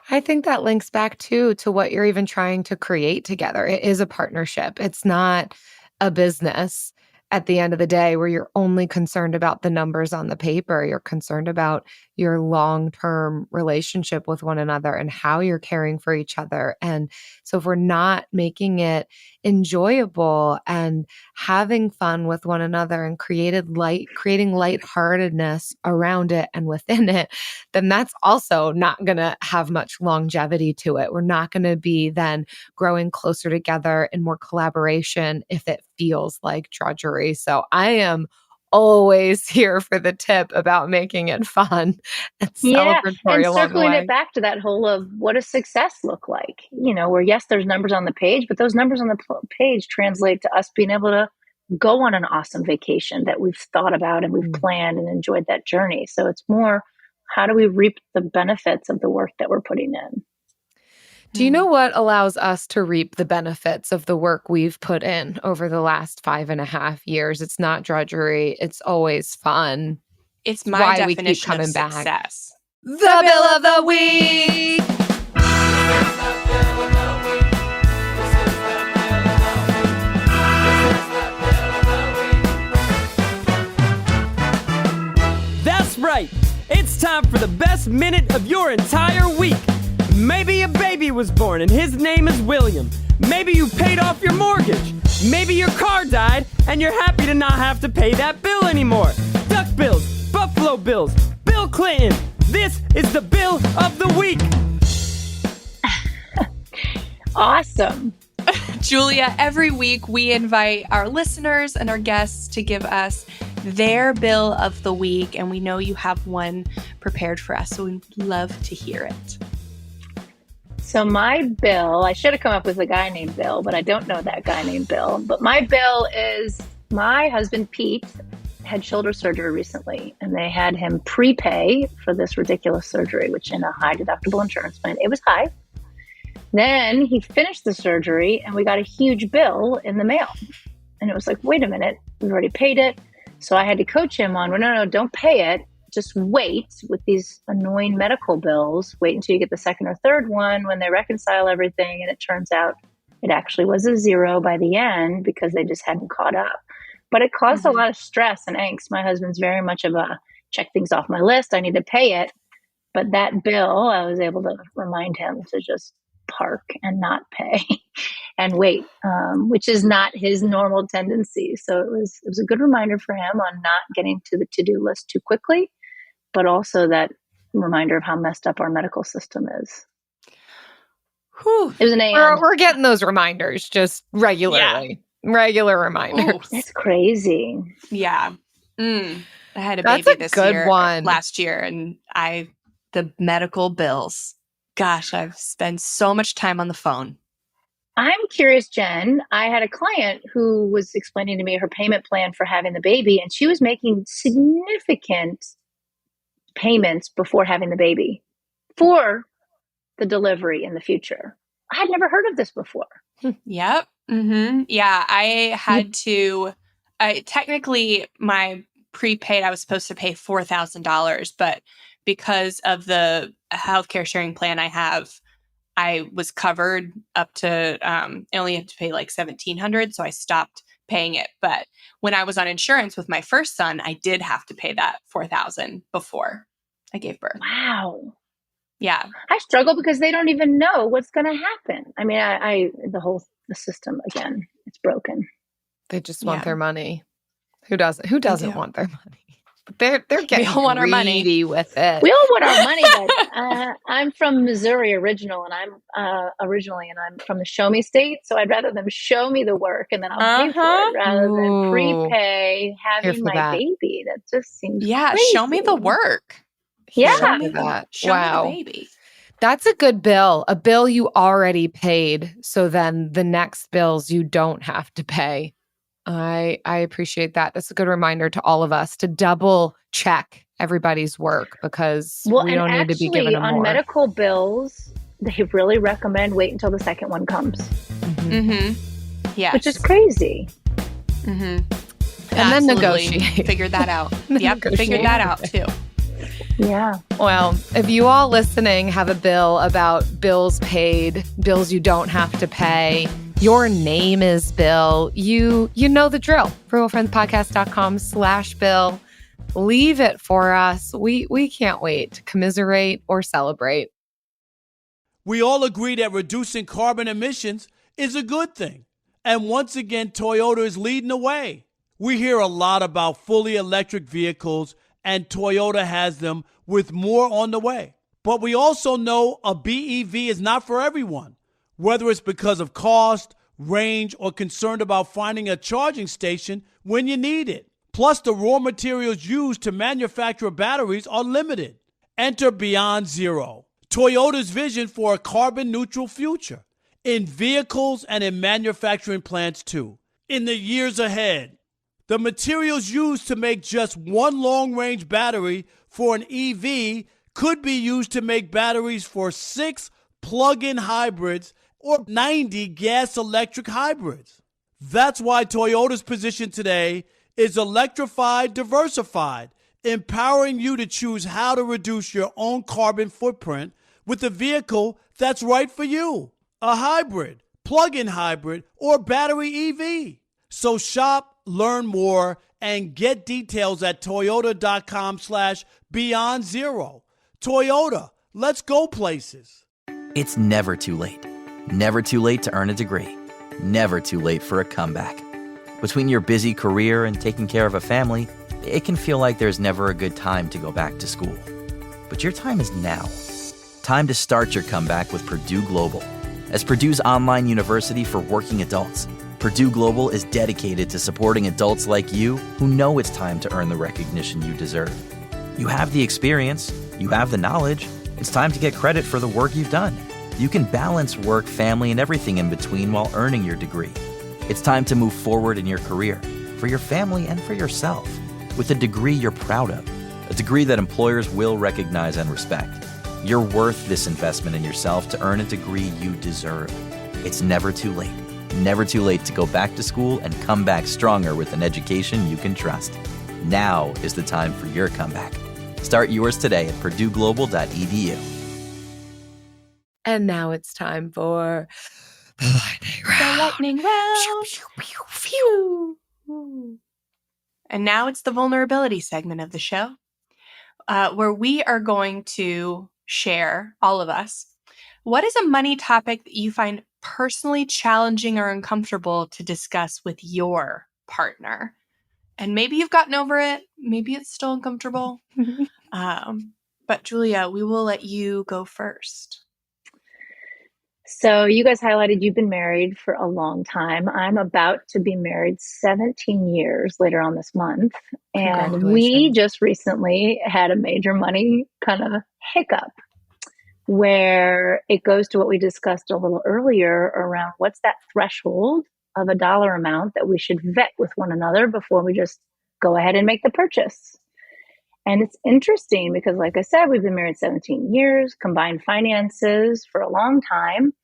I think that links back to what you're even trying to create together. It is a partnership. It's not a business at the end of the day where you're only concerned about the numbers on the paper. You're concerned about your long-term relationship with one another and how you're caring for each other. And so if we're not making it enjoyable and having fun with one another and creating lightheartedness around it and within it, then that's also not going to have much longevity to it. We're not going to be then growing closer together and more collaboration if it feels like drudgery. So I am always here for the tip about making it fun and celebratory and along the circling way. it back to that whole of what does success look like? Where yes, there's numbers on the page, but those numbers on the page translate to us being able to go on an awesome vacation that we've thought about and we've planned and enjoyed that journey. So it's more, how do we reap the benefits of the work that we're putting in? Do you know what allows us to reap the benefits of the work we've put in over the last 5.5 years? It's not drudgery. It's always fun. It's my Why we keep definition of coming back. success. The Bill of the Week! That's right. It's time for the best minute of your entire week. Maybe a baby was born and his name is William. Maybe you paid off your mortgage. Maybe your car died and you're happy to not have to pay that bill anymore. Duck bills, Buffalo Bills, Bill Clinton. This is the Bill of the Week. Awesome. Julia, every week we invite our listeners and our guests to give us their Bill of the Week, and we know you have one prepared for us, so we'd love to hear it. So my bill, I should have come up with a guy named Bill, but I don't know that guy named Bill. But my bill is my husband, Pete, had shoulder surgery recently, and they had him prepay for this ridiculous surgery, which in a high deductible insurance plan, it was high. Then he finished the surgery and we got a huge bill in the mail. And it was like, wait a minute, we've already paid it. So I had to coach him on, well, no, don't pay it. Just wait with these annoying medical bills. Wait until you get the second or third one when they reconcile everything. And it turns out it actually was a zero by the end because they just hadn't caught up. But it caused a lot of stress and angst. My husband's very much of a check things off my list. I need to pay it. But that bill, I was able to remind him to just park and not pay and wait, which is not his normal tendency. So it was a good reminder for him on not getting to the to-do list too quickly, but also that reminder of how messed up our medical system is. Whew. It was an AM. We're getting those reminders just regularly. Regular reminders. Ooh. It's crazy. Yeah. I had a That's baby a this good year, one. last year, and the medical bills. Gosh, I've spent so much time on the phone. I'm curious, Jen. I had a client who was explaining to me her payment plan for having the baby, and she was making significant payments before having the baby for the delivery in the future. I had never heard of this before. Yep. Yeah, I had to, technically my prepaid, I was supposed to pay $4,000, but because of the healthcare sharing plan I have, I was covered up to, I only had to pay like $1,700. So I stopped paying it. But when I was on insurance with my first son, I did have to pay that $4,000 before I gave birth. Wow. Yeah. I struggle because they don't even know what's going to happen. I mean, the system, again, it's broken. They just want Yeah. their money. Who doesn't do. want their money? But they're getting all want our money. greedy with it. We all want our money, but I'm from Missouri original, and I'm from the show me state. So I'd rather them show me the work and then I'll pay for it rather than Ooh. prepay having Here for my that. baby. That just seems Yeah. crazy. Show me the work. Yeah. Show me For that. show Wow. me the baby. That's a good bill. A bill you already paid. So then the next bills you don't have to pay. I appreciate that. That's a good reminder to all of us to double check everybody's work because we don't need to be giving them on more. medical bills, they really recommend wait until the second one comes, Yeah. which is crazy. And then negotiate. Figured that out. Yep. Figured that out too. Yeah. Well, if you all listening have a bill about bills paid, bills you don't have to pay, your name is Bill, you know the drill. frugalfriendspodcast.com/Bill. Leave it for us. We can't wait to commiserate or celebrate. We all agree that reducing carbon emissions is a good thing. And once again, Toyota is leading the way. We hear a lot about fully electric vehicles, and Toyota has them with more on the way. But we also know a BEV is not for everyone, whether it's because of cost, range, or concerned about finding a charging station when you need it. Plus, the raw materials used to manufacture batteries are limited. Enter Beyond Zero, Toyota's vision for a carbon-neutral future in vehicles and in manufacturing plants too. In the years ahead, the materials used to make just one long-range battery for an EV could be used to make batteries for 6 plug-in hybrids, or 90 gas-electric hybrids. That's why Toyota's position today is electrified, diversified, empowering you to choose how to reduce your own carbon footprint with a vehicle that's right for you. A hybrid, plug-in hybrid, or battery EV. So shop, learn more, and get details at toyota.com/beyond zero. Toyota, let's go places. It's never too late. Never too late to earn a degree. Never too late for a comeback. Between your busy career and taking care of a family, it can feel like there's never a good time to go back to school. But your time is now. Time to start your comeback with Purdue Global. As Purdue's online university for working adults, Purdue Global is dedicated to supporting adults like you who know it's time to earn the recognition you deserve. You have the experience, you have the knowledge, it's time to get credit for the work you've done. You can balance work, family, and everything in between while earning your degree. It's time to move forward in your career, for your family and for yourself, with a degree you're proud of, a degree that employers will recognize and respect. You're worth this investment in yourself to earn a degree you deserve. It's never too late. Never too late to go back to school and come back stronger with an education you can trust. Now is the time for your comeback. Start yours today at purdueglobal.edu. And now it's time for the lightning round. The lightning round. Phew. And now it's the vulnerability segment of the show, where we are going to share, all of us, what is a money topic that you find personally challenging or uncomfortable to discuss with your partner? And maybe you've gotten over it. Maybe it's still uncomfortable. But Julia, we will let you go first. So you guys highlighted you've been married for a long time. I'm about to be married 17 years later on this month. And we just recently had a major money kind of hiccup where it goes to what we discussed a little earlier around what's that threshold of a dollar amount that we should vet with one another before we just go ahead and make the purchase. And it's interesting because, like I said, we've been married 17 years, combined finances for a long time.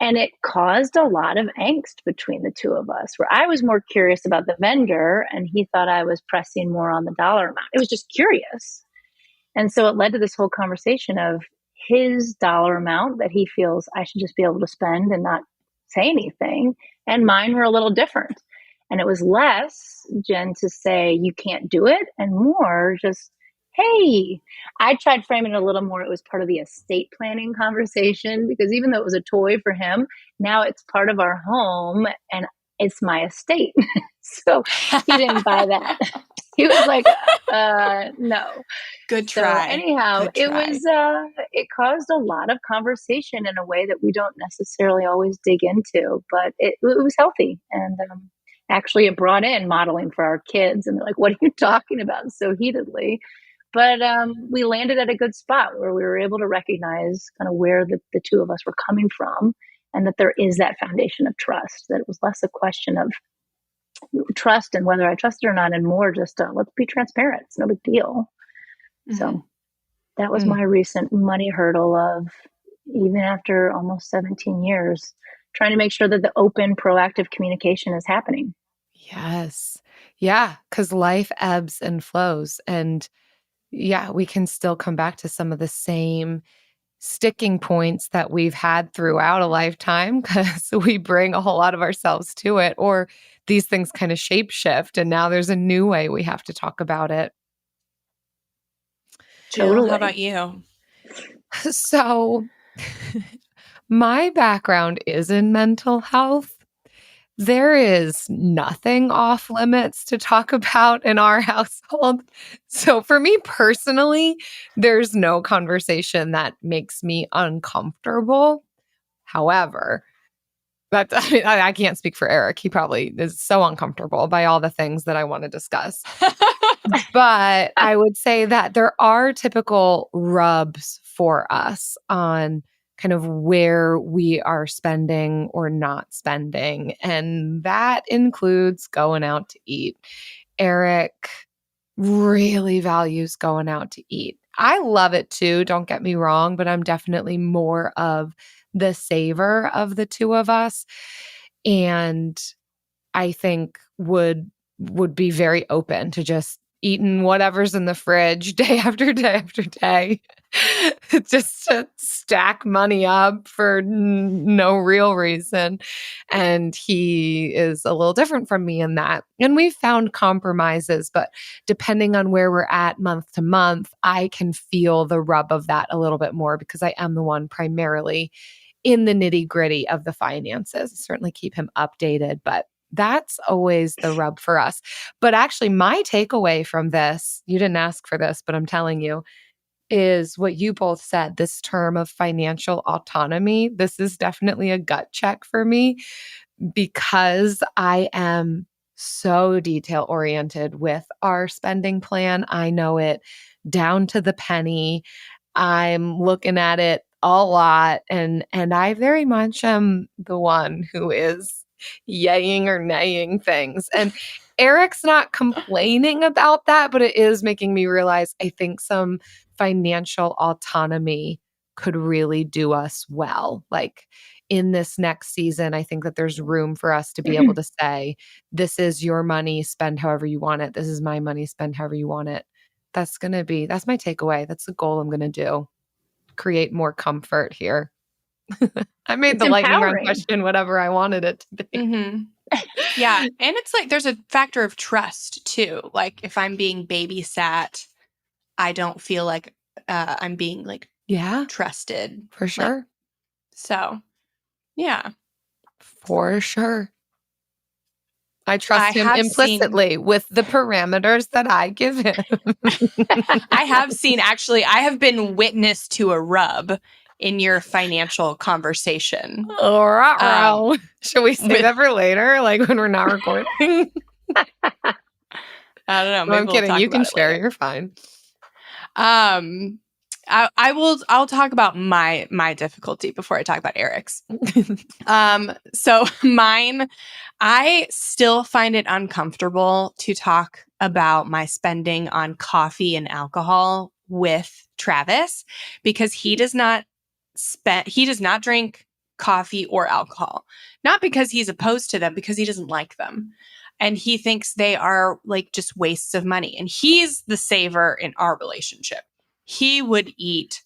And it caused a lot of angst between the two of us, where I was more curious about the vendor and he thought I was pressing more on the dollar amount. It was just curious. And so it led to this whole conversation of his dollar amount that he feels I should just be able to spend and not say anything. And mine were a little different. And it was less, Jen, to say you can't do it, and more just, hey, I tried framing it a little more. It was part of the estate planning conversation, because even though it was a toy for him, now it's part of our home and it's my estate. So he didn't buy that. He was like, no. Good try. So anyhow, Good try. It caused a lot of conversation in a way that we don't necessarily always dig into, but it was healthy. And actually it brought in modeling for our kids, and they're like, what are you talking about so heatedly? But we landed at a good spot where we were able to recognize kind of where the two of us were coming from, and that there is that foundation of trust, that it was less a question of trust and whether I trust it or not, and more just let's be transparent. It's no big deal. Mm-hmm. So that was my recent money hurdle of, even after almost 17 years, trying to make sure that the open, proactive communication is happening. Yes. Yeah. Because life ebbs and flows. And yeah, we can still come back to some of the same sticking points that we've had throughout a lifetime, because we bring a whole lot of ourselves to it, or these things kind of shape shift. And now there's a new way we have to talk about it. Jill, how about you? So my background is in mental health. There is nothing off limits to talk about in our household. So for me personally, there's no conversation that makes me uncomfortable. However, I can't speak for Eric. He probably is so uncomfortable by all the things that I want to discuss. But I would say that there are typical rubs for us on kind of where we are spending or not spending. And that includes going out to eat. Eric really values going out to eat. I love it too. Don't get me wrong, but I'm definitely more of the saver of the two of us. And I think would be very open to just eating whatever's in the fridge day after day after day, just to stack money up for no real reason. And he is a little different from me in that. And we've found compromises, but depending on where we're at month to month, I can feel the rub of that a little bit more because I am the one primarily in the nitty gritty of the finances. I certainly keep him updated, but that's always the rub for us. But actually, my takeaway from this, you didn't ask for this, but I'm telling you, is what you both said, this term of financial autonomy. This is definitely a gut check for me because I am so detail oriented with our spending plan. I know it down to the penny. I'm looking at it a lot, and I very much am the one who is yaying or naying things. And Eric's not complaining about that, but it is making me realize I think some financial autonomy could really do us well. Like in this next season, I think that there's room for us to be able to say, this is your money, spend however you want it. This is my money, spend however you want it. That's my takeaway. That's the goal I'm going to do. Create more comfort here. I made the lightning round question whatever I wanted it to be. Mm-hmm. Yeah. And it's like there's a factor of trust too. Like if I'm being babysat, I don't feel like I'm being like trusted. For sure. Like, so, yeah. For sure. I trust him implicitly with the parameters that I give him. I have been witness to a rub in your financial conversation. Should we save that for later? Like when we're not recording? I don't know. No, I'm kidding. You can share. You're fine. I'll talk about my difficulty before I talk about Eric's. So mine, I still find it uncomfortable to talk about my spending on coffee and alcohol with Travis because he does not drink coffee or alcohol. Not because he's opposed to them, because he doesn't like them. And he thinks they are like just wastes of money. And he's the saver in our relationship. He would eat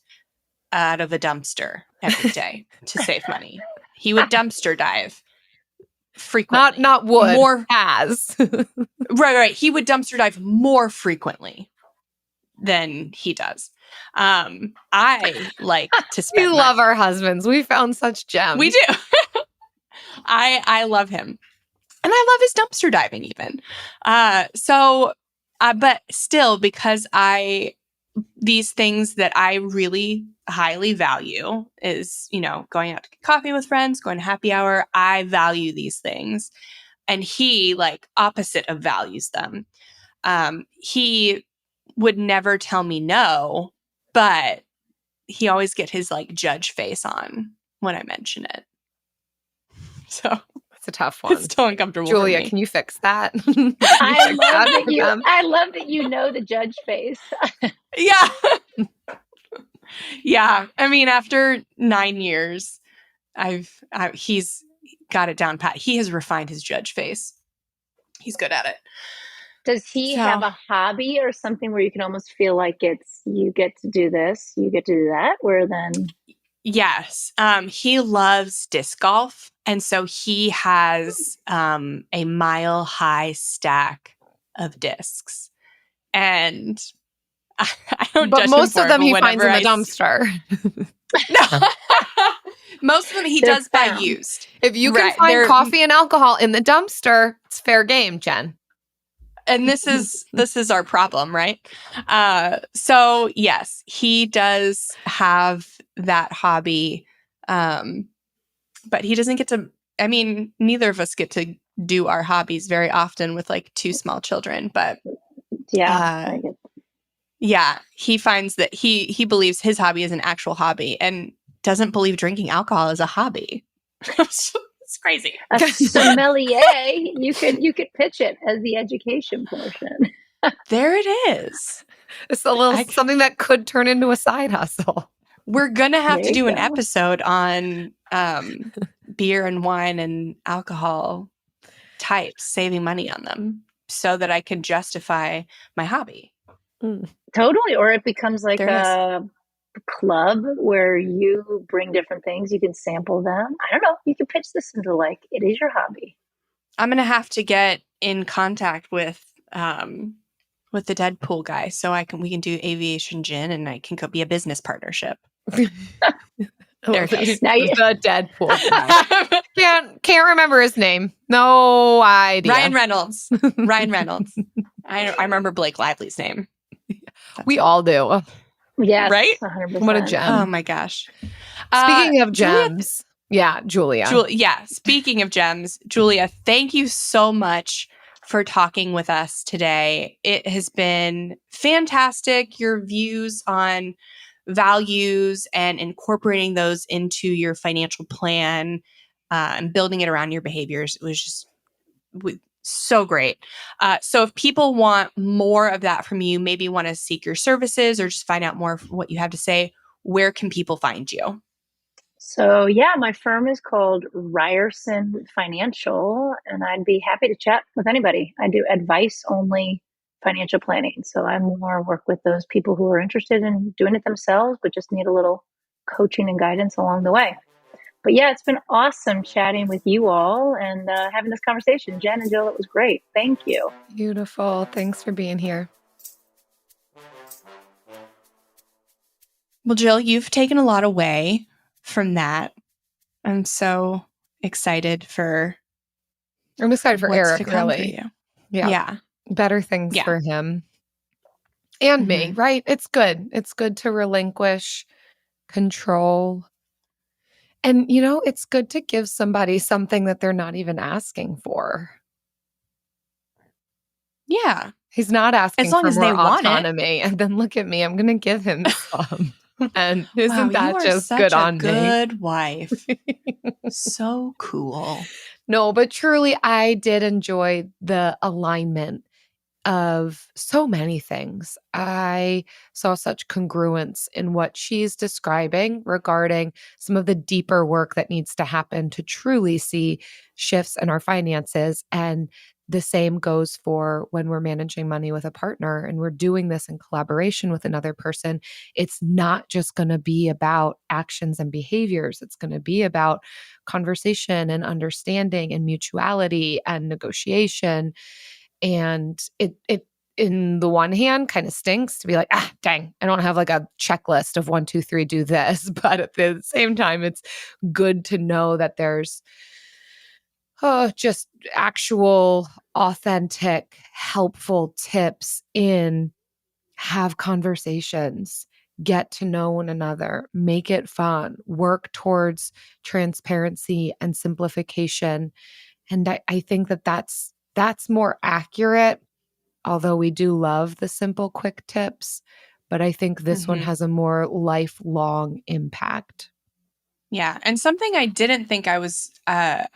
out of a dumpster every day to save money. He would dumpster dive frequently. Not would. More has. Right. He would dumpster dive more frequently than he does. I like to spend. We love our husbands. We found such gems. We do. I love him. And I love his dumpster diving even. But still, because these things that I really highly value is, going out to get coffee with friends, going to happy hour. I value these things. And he, like, opposite of values them. He would never tell me no, but he always get his, like, judge face on when I mention it. So it's a tough one. It's still uncomfortable. Julia, for me. can you fix that? I love that you know the judge face. Yeah. Yeah. I mean, after 9 years, he's got it down pat. He has refined his judge face. He's good at it. Does he have a hobby or something where you can almost feel like it's, you get to do this, you get to do that, where then? Yes. He loves disc golf. And so he has a mile-high stack of discs. And I don't judge him for it. But most of them he finds in the dumpster. No. Most of them he does buy used. If you can find coffee and alcohol in the dumpster, it's fair game, Jen. And this is our problem, right? So yes, he does have that hobby, but he doesn't get to. I mean, neither of us get to do our hobbies very often with like 2 small children. But yeah, he finds that he believes his hobby is an actual hobby and doesn't believe drinking alcohol is a hobby. It's crazy. A sommelier, you could pitch it as the education portion. There it is. It's a little something that could turn into a side hustle. We're going to have There to you do an go. episode on beer and wine and alcohol types, saving money on them so that I can justify my hobby. Totally. Or it becomes like There it is. a club where you bring different things. You can sample them. I don't know. You can pitch this into like, it is your hobby. I'm going to have to get in contact with the Deadpool guy so we can do aviation gin and I can be a business partnership. There it goes. Now you- The Deadpool guy. Can't remember his name. No idea. Ryan Reynolds. I remember Blake Lively's name. We all do. Yes, Right? 100%. What a gem. Oh my gosh. Speaking of Julia, gems. Julia. Speaking of gems, Julia, thank you so much for talking with us today. It has been fantastic. Your views on values and incorporating those into your financial plan and building it around your behaviors. It was just so great. So if people want more of that from you, maybe want to seek your services or just find out more of what you have to say, where can people find you? So my firm is called Ryerson Financial, and I'd be happy to chat with anybody. I do advice-only financial planning. So I more work with those people who are interested in doing it themselves, but just need a little coaching and guidance along the way. But it's been awesome chatting with you all and having this conversation. Jen and Jill, it was great. Thank you. Beautiful. Thanks for being here. Well, Jill, you've taken a lot away from that. I'm so excited for Eric, to come really. for you. Yeah. Better things Yeah. for him. And me, right? It's good. It's good to relinquish control. And, it's good to give somebody something that they're not even asking for. Yeah. He's not asking As long for as more they want it. autonomy. And then look at me. I'm going to give him some. And isn't Wow, that you are just such good a on good wife. So cool. No, but truly, I did enjoy the alignment of so many things. I saw such congruence in what she's describing regarding some of the deeper work that needs to happen to truly see shifts in our finances. And the same goes for when we're managing money with a partner and we're doing this in collaboration with another person. It's not just going to be about actions and behaviors. It's going to be about conversation and understanding and mutuality and negotiation. And it in the one hand kind of stinks to be like, dang, I don't have like a checklist of 1, 2, 3, do this. But at the same time, it's good to know that there's just actual, authentic, helpful tips in have conversations, get to know one another, make it fun, work towards transparency and simplification. And I think that's more accurate, although we do love the simple, quick tips. But I think this one has a more lifelong impact. Yeah. And something I didn't think I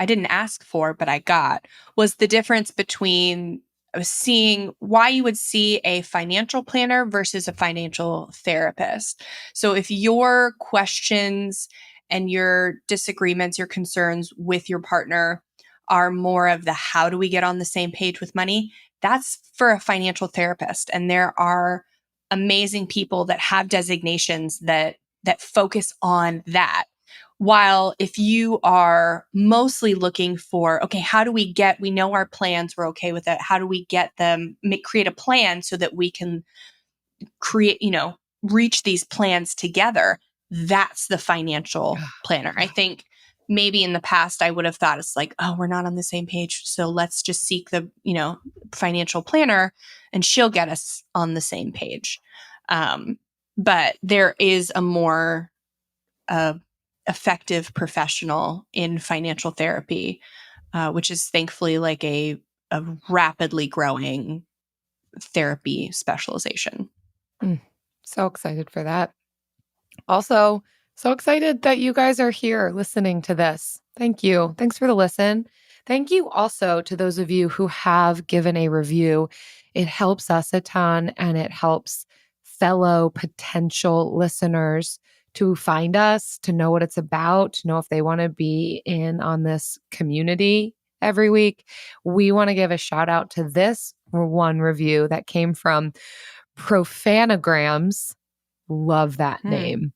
didn't ask for, but I got was the difference between seeing why you would see a financial planner versus a financial therapist. So if your questions and your disagreements, your concerns with your partner are more of the how do we get on the same page with money, that's for a financial therapist. And there are amazing people that have designations that focus on that. While if you are mostly looking for, okay, how do we know our plans, we're okay with it. How do we get them, create a plan so that we can create, reach these plans together? That's the financial planner. I think maybe in the past I would have thought it's like, oh, we're not on the same page. So let's just seek the, financial planner and she'll get us on the same page. But there is a more, effective professional in financial therapy, which is thankfully like a rapidly growing therapy specialization. So excited for that. Also, so excited that you guys are here listening to this. Thank you. Thanks for the listen. Thank you also to those of you who have given a review. It helps us a ton and it helps fellow potential listeners to find us, to know what it's about, to know if they want to be in on this community every week, we want to give a shout out to this one review that came from Profanograms. Love that name.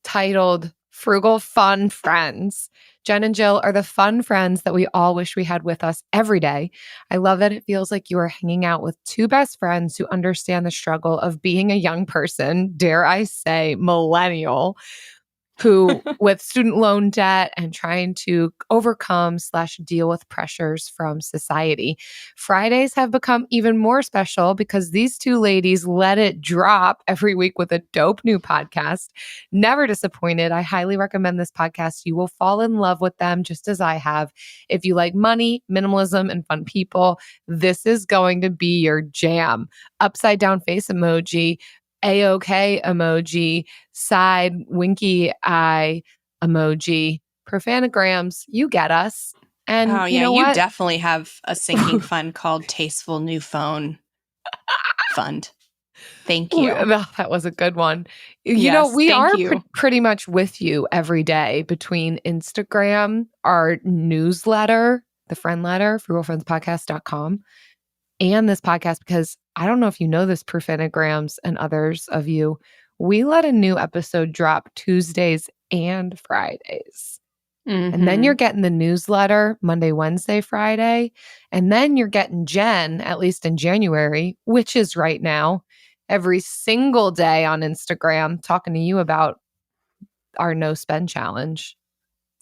Titled Frugal Fun Friends. Jen and Jill are the fun friends that we all wish we had with us every day. I love that it feels like you are hanging out with two best friends who understand the struggle of being a young person, dare I say, millennial, who with student loan debt and trying to overcome/deal with pressures from society. Fridays have become even more special because these two ladies let it drop every week with a dope new podcast. Never disappointed. I highly recommend this podcast. You will fall in love with them just as I have. If you like money, minimalism, and fun people, this is going to be your jam. Upside down face emoji, A-OK emoji, side winky eye emoji, profanograms, you get us. And Oh, you yeah, know you what? definitely have a sinking fund called Tasteful New Phone Fund. Thank you. That was a good one. Yes, we thank are you. pretty much with you every day between Instagram, our newsletter, the friend letter, frugalfriendspodcast.com, and this podcast, because I don't know if you know this, Profanograms and others of you, we let a new episode drop Tuesdays and Fridays. And then you're getting the newsletter Monday, Wednesday, Friday. And then you're getting Jen, at least in January, which is right now, every single day on Instagram, talking to you about our no spend challenge.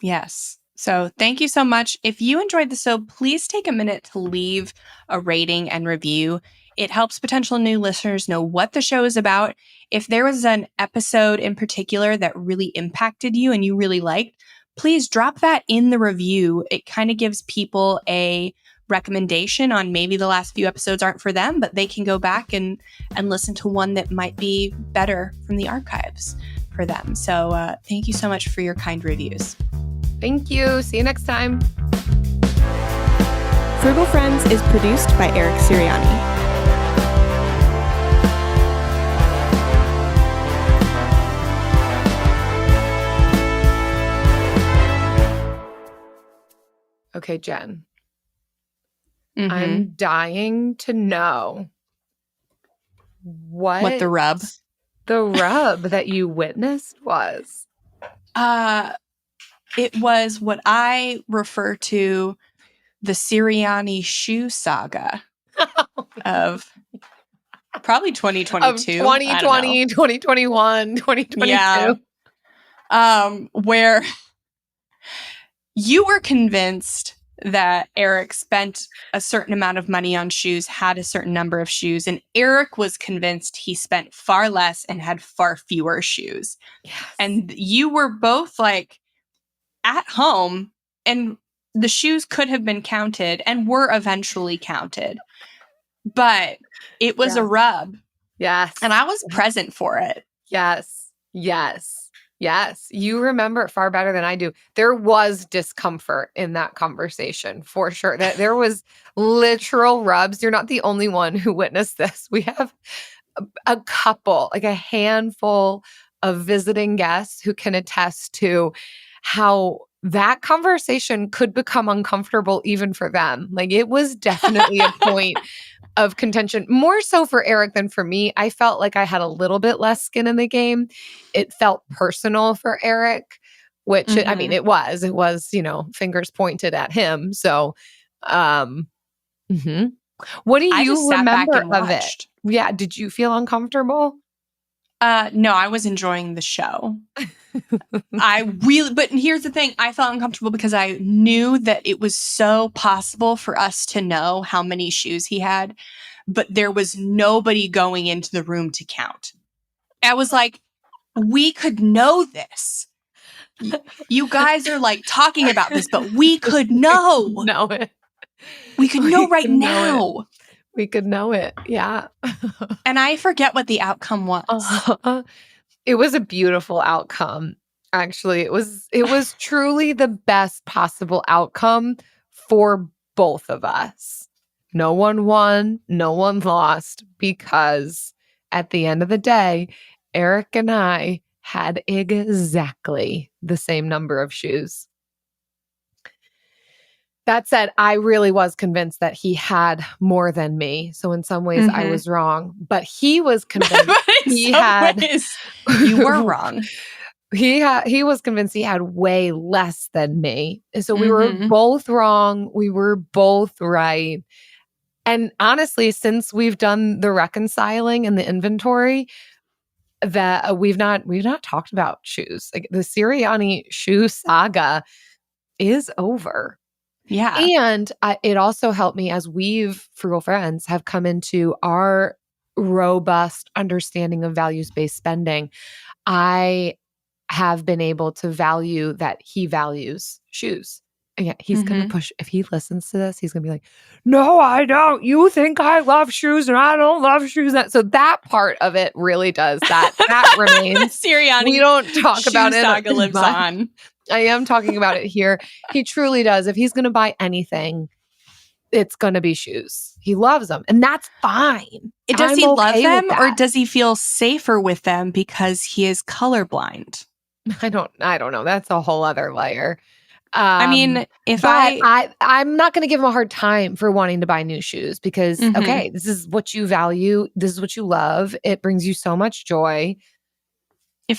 Yes. So thank you so much. If you enjoyed the show, please take a minute to leave a rating and review. It helps potential new listeners know what the show is about. If there was an episode in particular that really impacted you and you really liked, please drop that in the review. It kind of gives people a recommendation on maybe the last few episodes aren't for them, but they can go back and listen to one that might be better from the archives for them. So thank you so much for your kind reviews. Thank you. See you next time. Frugal Friends is produced by Eric Siriani. Okay, Jen. I'm dying to know what the rub that you witnessed was. It was what I refer to the Siriani shoe saga of probably 2022. Of 2020, 2021, 2022. Yeah. Where you were convinced that Eric spent a certain amount of money on shoes, had a certain number of shoes, and Eric was convinced he spent far less and had far fewer shoes. Yes. And you were both like at home, and the shoes could have been counted and were eventually counted. But it was a rub. Yes. And I was present for it. Yes. Yes. Yes. You remember it far better than I do. There was discomfort in that conversation for sure. That there was literal rubs. You're not the only one who witnessed this. We have a couple, like a handful of visiting guests who can attest to how that conversation could become uncomfortable even for them. Like it was definitely a point of contention, more so for Eric than for me. I felt like I had a little bit less skin in the game. It felt personal for Eric, which I mean, it was, fingers pointed at him. So, what do you remember of it? Yeah. Did you feel uncomfortable? No, I was enjoying the show. But here's the thing. I felt uncomfortable because I knew that it was so possible for us to know how many shoes he had, but there was nobody going into the room to count. I was like, we could know this. You guys are like talking about this, but we could know. Know it. We could know right now. We could know it. Yeah. And I forget what the outcome was. It was a beautiful outcome. Actually, it was truly the best possible outcome for both of us. No one won, no one lost, because at the end of the day, Eric and I had exactly the same number of shoes. That said, I really was convinced that he had more than me. So in some ways I was wrong, but he was convinced you were wrong. He was convinced he had way less than me. And so we were both wrong. We were both right. And honestly, since we've done the reconciling and the inventory, that we've not talked about shoes. Like the Sirianni shoe saga is over. Yeah. And it also helped me as we've, Frugal Friends, have come into our robust understanding of values-based spending. I have been able to value that he values shoes. And yeah, he's going to push, if he listens to this, he's going to be like, no, I don't. You think I love shoes and I don't love shoes. So that part of it really does. That remains. Sirianni. We don't talk about it. Saga lives on. I am talking about it here. He truly does. If he's going to buy anything, it's going to be shoes. He loves them, and that's fine. Does he love them, or does he feel safer with them because he is colorblind? I don't know. That's a whole other layer. I mean, I'm not going to give him a hard time for wanting to buy new shoes because, okay, this is what you value. This is what you love. It brings you so much joy.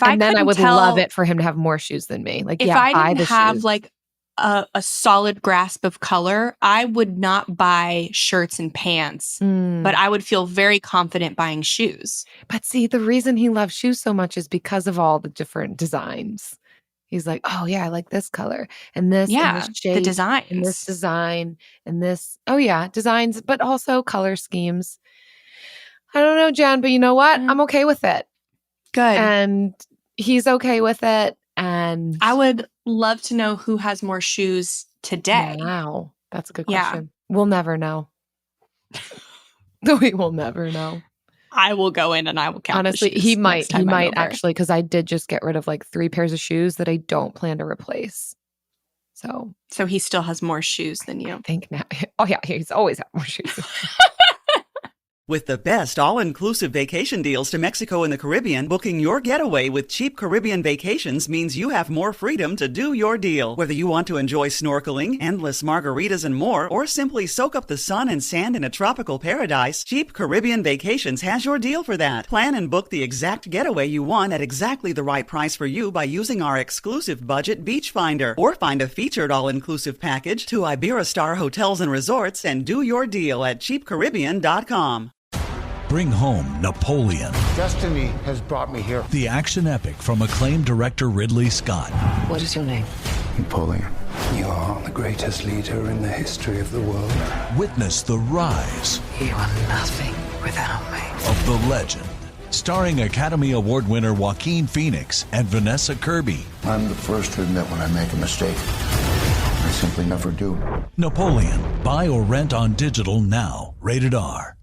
I would love it for him to have more shoes than me. Like, if I didn't have like a solid grasp of color, I would not buy shirts and pants, but I would feel very confident buying shoes. But see, the reason he loves shoes so much is because of all the different designs. He's like, oh yeah, I like this color and this, and this shape, the designs, and this design, and this. Oh yeah, designs, but also color schemes. I don't know, Jen, but you know what? I'm okay with it. Good. And he's okay with it. And I would love to know who has more shoes today. Wow. That's a good question. Yeah. We'll never know. We will never know. I will go in and I will count. Honestly, the shoes he might actually, because I did just get rid of like 3 pairs of shoes that I don't plan to replace. So he still has more shoes than you. I think now. Oh yeah, he's always had more shoes. With the best all-inclusive vacation deals to Mexico and the Caribbean, booking your getaway with Cheap Caribbean Vacations means you have more freedom to do your deal. Whether you want to enjoy snorkeling, endless margaritas and more, or simply soak up the sun and sand in a tropical paradise, Cheap Caribbean Vacations has your deal for that. Plan and book the exact getaway you want at exactly the right price for you by using our exclusive budget Beach Finder. Or find a featured all-inclusive package to Iberostar Hotels and Resorts and do your deal at cheapcaribbean.com. Bring home Napoleon. Destiny has brought me here. The action epic from acclaimed director Ridley Scott. What is your name? Napoleon. You are the greatest leader in the history of the world. Witness the rise. You are nothing without me. Of the legend. Starring Academy Award winner Joaquin Phoenix and Vanessa Kirby. I'm the first to admit when I make a mistake. I simply never do. Napoleon. Buy or rent on digital now. Rated R.